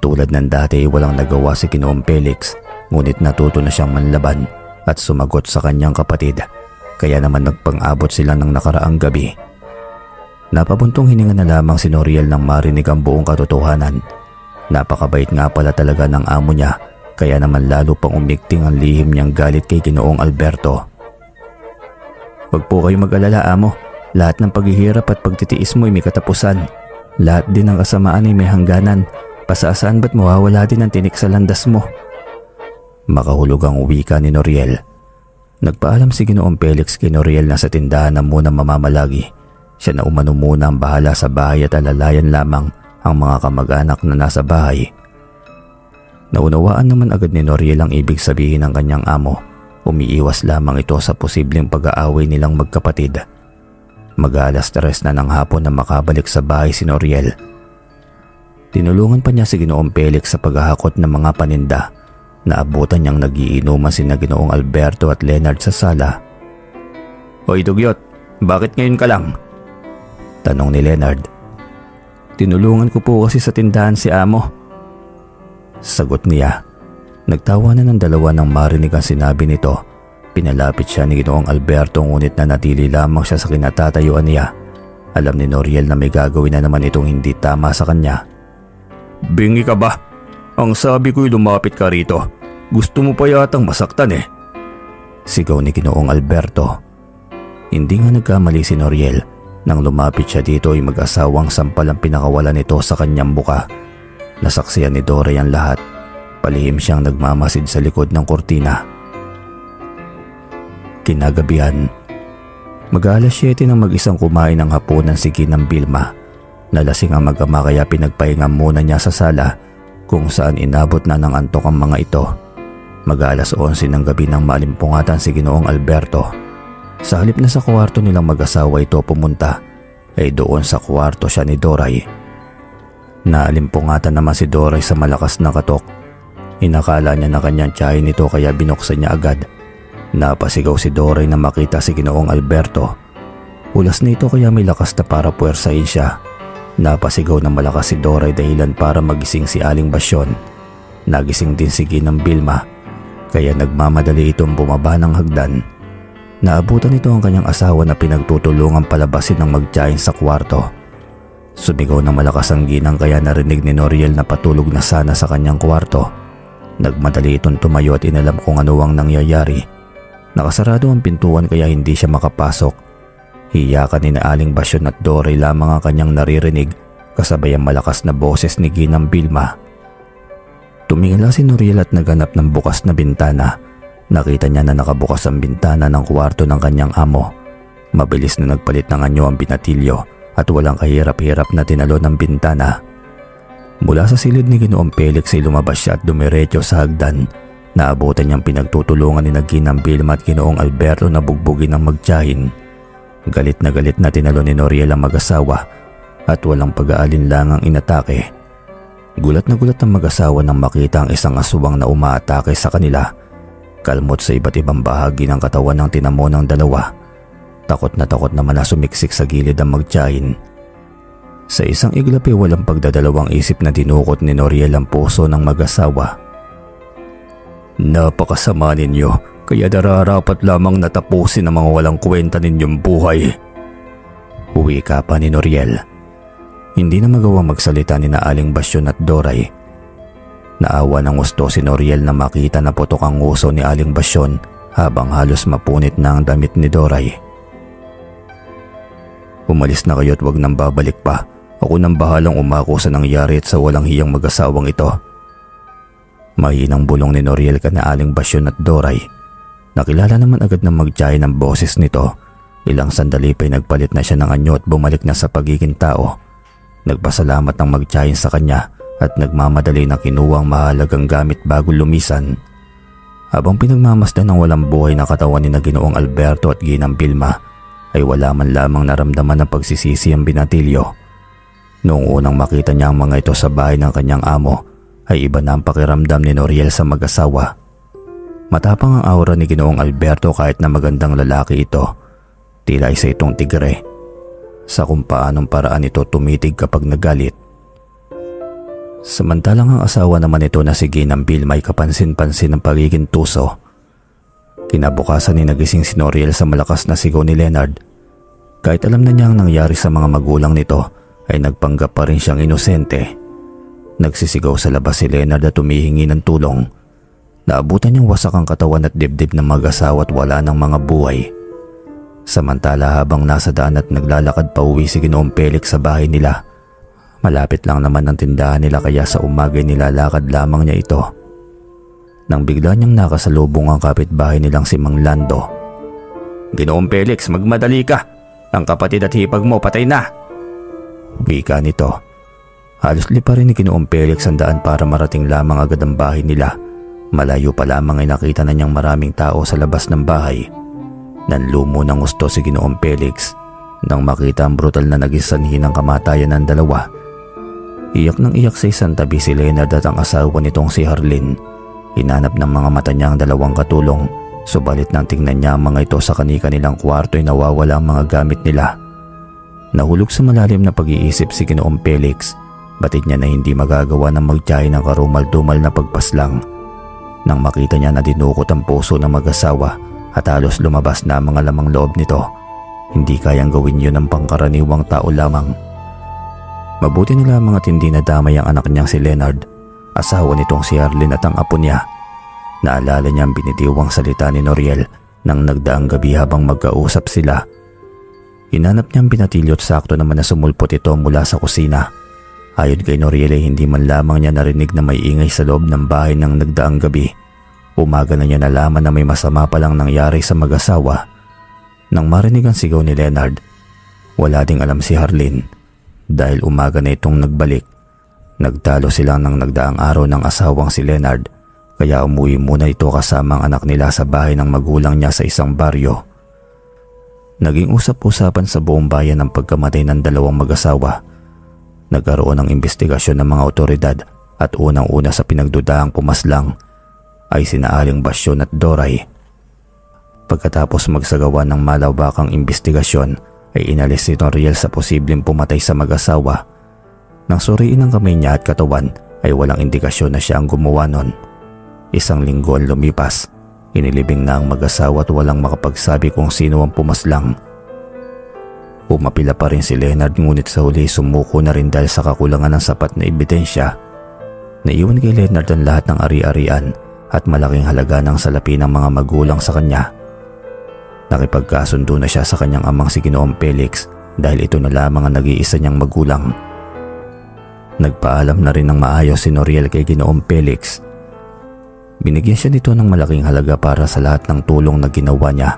Tulad ng dati ay walang nagawa si Ginoong Felix, ngunit natuto na siyang manlaban at sumagot sa kanyang kapatid. Kaya naman nagpang-abot sila ng nakaraang gabi. Napabuntong hininga na lamang si Noriel nang marinig ang buong katotohanan. Napakabait nga pala talaga ng amo niya, kaya naman lalo pang umigting ang lihim niyang galit kay Ginoong Alberto. Huwag po kayo mag-alala, amo. Lahat ng paghihirap at pagtitiis mo ay may katapusan. Lahat din ng kasamaan ay may hangganan. Pasasaan ba't mawawala din ang tinik sa landas mo? Makahulog ang wika ni Noriel. Nagpaalam si Ginoong Felix kay Noriel na sa tindahan na muna mamamalagi. Siya na umano muna ang bahala sa bahay at alalayan lamang ang mga kamag-anak na nasa bahay. Naunawaan naman agad ni Noriel ang ibig sabihin ng kanyang amo. Umiiwas lamang ito sa posibleng pag-aaway nilang magkapatid. Mag-aalas 3 na ng hapon na makabalik sa bahay si Noriel. Tinulungan pa niya si Ginoong Felix sa paghahakot ng mga paninda. Naabutan niyang nagiinuman sina Ginoong Alberto at Leonard sa sala. "Hoy Dugyot, bakit ngayon ka lang?" tanong ni Leonard. "Tinulungan ko po kasi sa tindahan si Amo," sagot niya. Nagtawanan ng dalawa nang marinig ang sinabi nito. Pinalapit siya ni Ginoong Alberto ngunit nanatili lamang siya sa kinatatayuan niya. Alam ni Noriel na may gagawin na naman itong hindi tama sa kanya. "Bingi ka ba? Ang sabi ko'y lumapit ka rito. Gusto mo pa yatang masaktan eh," sigaw ni Ginoong Alberto. Hindi nga nagkamali si Noriel. Nang lumapit siya dito ay mag-asawang sampal ang pinakawalan nito sa kanyang buka. Nasaksihan ni Doray ang lahat. Palihim siyang nagmamasid sa likod ng kortina. Kinagabihan, mag-aalas 7 nang mag-isang kumain ng hapunan si Ginang Vilma. Nalasing ang mag-ama kaya pinagpahinga muna niya sa sala kung saan inabot na ng antok ang mga ito. Mag-aalas 11 ng gabi nang maalimpungatan si Ginoong Alberto. Sa halip na sa kwarto nilang mag-asawa ito pumunta, ay doon sa kwarto siya ni Doray. Naalimpungatan naman si Doray sa malakas na katok. Inakala niya na kanyang tiyahin nito kaya binuksan niya agad. Napasigaw si Doray na makita si Ginoong Alberto. Ulas nito kaya may lakas na para puwersahin siya. Napasigaw na malakas si Doray dahilan para magising si Aling Basyon. Nagising din si Ginang Vilma kaya nagmamadali itong bumaba ng hagdan. Naabutan nito ang kanyang asawa na pinagtutulungan palabasin ng magtiyahin sa kwarto. Sumigaw na malakas ang ginang kaya narinig ni Noriel na patulog na sana sa kanyang kwarto. Nagmadali itong tumayo at inalam kung ano ang nangyayari. Nakasarado ang pintuan kaya hindi siya makapasok. Hiyakan ni na Aling Basyon at Doray lamang ang kanyang naririnig kasabay ang malakas na boses ni Ginang Vilma. Tumingala si Noriel at naganap ng bukas na bintana. Nakita niya na nakabukas ang bintana ng kwarto ng kanyang amo. Mabilis na nagpalit ng anyo ang binatilyo at walang kahirap-hirap na tinalo ng bintana. Mula sa silid ni Ginoong Felix ay lumabas siya at dumiretso sa hagdan. Naabutan niyang pinagtutulungan ni Ginang Vilma at Ginoong Alberto na bugbugin ng magtiyahin. Galit na tinalo ni Noriel ang mag-asawa at walang pag-aalinlangang inatake. Gulat na gulat ang mag-asawa nang makita ang isang aswang na umaatake sa kanila. Kalmot sa iba't ibang bahagi ng katawan ng tinamo ng dalawa. Takot naman na sumiksik sa gilid ang magtiyahin. Sa isang iglap ay walang pagdadalawang isip na dinukot ni Noriel ang puso ng mag-asawa. "Napakasama ninyo, kaya nararapat lamang natapusin ang mga walang kwenta ninyong buhay," wika pa ni Noriel. Hindi na magawang magsalita ni na Aling Basyon at Doray. Naawa ng gusto si Noriel na makita na putok ang uso ni Aling Basyon habang halos mapunit na ang damit ni Doray. "Umalis na kayo at wag nang babalik pa. Ako nang bahalang umako sa nangyari at sa walang hiyang mag-asawang ito." Mahinang bulong ni Noriel kana Aling Basyon at Doray. Nakilala naman agad ng magtiyahin ang boses nito. Ilang sandali pa'y nagpalit na siya ng anyo at bumalik na sa pagiging tao. Nagpasalamat ng magtiyahin sa kanya at nagmamadali na kinuha ang mahalagang gamit bago lumisan. Habang pinagmamasdan ng walang buhay na katawan ni Ginoong Alberto at Ginang Vilma, ay wala man lamang naramdaman ng pagsisisi ang binatilyo. Noong unang makita niya ang mga ito sa bahay ng kanyang amo, ay iba na ang pakiramdam ni Noriel sa mag-asawa. Matapang ang aura ni Ginoong Alberto kahit na magandang lalaki ito. Tila isa itong tigre. Sa kung paanong paraan ito tumitig kapag nagalit. Samantalang ang asawa naman ito na si Ginang Vilma ay kapansin-pansin ng pagiging tuso. Kinabukasan ni nagising si Noriel sa malakas na sigaw ni Leonard. Kahit alam na niya ang nangyari sa mga magulang nito, ay nagpanggap pa rin siyang inosente. Nagsisigaw sa labas si Leonard at humihingi ng tulong. Naabutan niyang wasak ang katawan at dibdib ng mag-asawa at wala ng mga buhay. Samantala habang nasa daan at naglalakad pa uwi si Ginoong Felix sa bahay nila, malapit lang naman ang tindahan nila kaya sa umaga nilalakad lamang niya ito. Nang bigla niyang nakasalubong ang kapitbahay nilang si Mang Lando. "Ginoong Felix, magmadali ka! Ang kapatid at hipag mo patay na!" wika nito. Halos lipa rin ni Ginoong Felix ang daan para marating lamang agad ang bahay nila. Malayo pa lamang ay nakita na niyang maraming tao sa labas ng bahay. Nanlumo ng gusto si Ginoong Felix nang makita ang brutal na naging sanhi ng kamatayan ng dalawa. Iyak ng iyak sa isang tabi si Leonard at ang asawa nitong si Harleen. Hinanap ng mga mata niya ang dalawang katulong, subalit nang tingnan niya ang mga ito sa kani-kanilang kwarto ay nawawala ang mga gamit nila. Nahulog sa malalim na pag-iisip si Ginoong Felix. Batid niya na hindi magagawa ng magtiyahin ng karumal-dumal na pagpaslang. Nang makita niya na dinukot ang puso ng mag-asawa at halos lumabas na ang mga lamang loob nito, hindi kayang gawin yun ng pangkaraniwang tao lamang. Mabuti nila mga tindi na damay ang anak niyang si Leonard, asawa nitong si Harleen at ang apo niya. Naalala niya ang binitiwang salita ni Noriel nang nagdaang gabi habang magkausap sila. Hinanap niyang binatilyo at sakto naman na sumulpot ito mula sa kusina. Ayon kay Noriel ay hindi man lamang niya narinig na may ingay sa loob ng bahay nang nagdaang gabi. Umaga na niya nalaman na may masama palang nangyari sa mag-asawa. Nang marinig ang sigaw ni Leonard, wala ding alam si Harleen. Dahil umaga na itong nagbalik. Nagtalo sila ng nagdaang araw ng asawang si Leonard, kaya umuwi muna ito kasama ang anak nila sa bahay ng magulang niya sa isang baryo. Naging usap-usapan sa buong bayan ang pagkamatay ng dalawang mag-asawa. Nagkaroon ng investigasyon ng mga otoridad at unang-una sa pinagdudaang pumaslang ay sina Aling Basyon at Doray. Pagkatapos magsagawa ng malawakang investigasyon ay inalis si Noriel sa posibleng pumatay sa mag-asawa. Nang suriin ang kamay niya at katawan ay walang indikasyon na siya ang gumawa nun. Isang linggo ang lumipas, inilibing na ang mag-asawa at walang makapagsabi kung sino ang pumaslang. Umapila pa rin si Leonard ngunit sa huli sumuko na rin dahil sa kakulangan ng sapat na ebidensya. Naiwan kay Leonard ang lahat ng ari-arian at malaking halaga ng salapi ng mga magulang sa kanya. Nakipagkasundo na siya sa kanyang amang si Ginoong Felix dahil ito na lamang ang nag-iisa niyang magulang. Nagpaalam na rin ng maayos si Noriel kay Ginoong Felix. Binigyan siya nito ng malaking halaga para sa lahat ng tulong na ginawa niya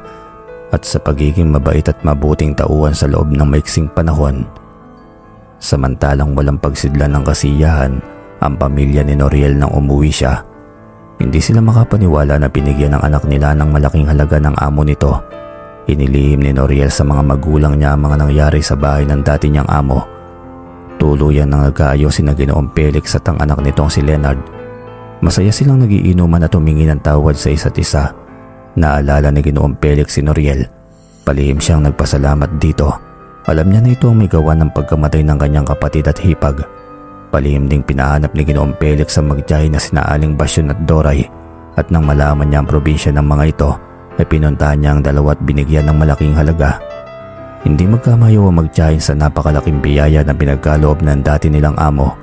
at sa pagiging mabait at mabuting tauhan sa loob ng maiksing panahon. Samantalang walang pagsidlan ng kasiyahan ang pamilya ni Noriel nang umuwi siya. Hindi sila makapaniwala na binigyan ng anak nila ng malaking halaga ng amo nito. Inilihim ni Noriel sa mga magulang niya ang mga nangyari sa bahay ng dati niyang amo. Tuluyan nang nagkaayos si Ginoong Felix at ang anak nitong si Leonard. Masaya silang nagiinuman at humingi ng tawad sa isa't isa. Naalala ni Ginoong Felix si Noriel. Palihim siyang nagpasalamat dito. Alam niya na ito ang may gawa ng pagkamatay ng kanyang kapatid at hipag. Palihim ding pinahanap ni Ginoong Felix ang magtiyahin na sina Aling Basyon at Doray. At nang malaman niya ang probinsya ng mga ito, ay pinuntahan niya ang dalawa at binigyan ng malaking halaga. Hindi magkamayo ang magtiyahin sa napakalaking biyaya na pinagkaloob ng dati nilang amo.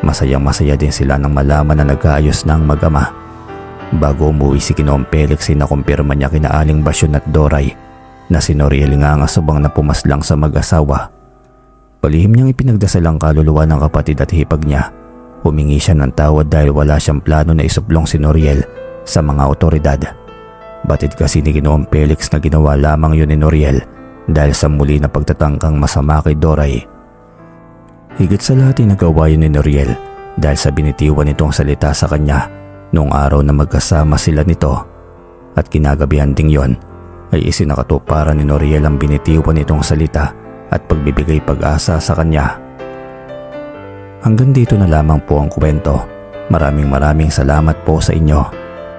Masayang-masaya din sila nang malaman na nag-aayos na ang mag-ama. Bago umuwi si Ginoong Felix ay nakumpirma niya kina Aling Basyon at Doray na si Noriel nga ang asubang na pumaslang sa mag-asawa. Palihim niyang ipinagdasal ang kaluluwa ng kapatid at hipag niya. Humingi siya ng tawad dahil wala siyang plano na isuplong si Noriel sa mga otoridad. Batid kasi ni Ginoong Felix na ginawa lamang yun ni Noriel dahil sa muli na pagtatangkang masama kay Doray. Higit sa lahat ay nagawa yun ni Noriel dahil sa binitiwan nitong salita sa kanya noong araw na magkasama sila nito. At kinagabihan ding yon ay isinakatuparan ni Noriel ang binitiwan nitong salita at pagbibigay pag-asa sa kanya. Hanggang dito na lamang po ang kwento. Maraming salamat po sa inyo.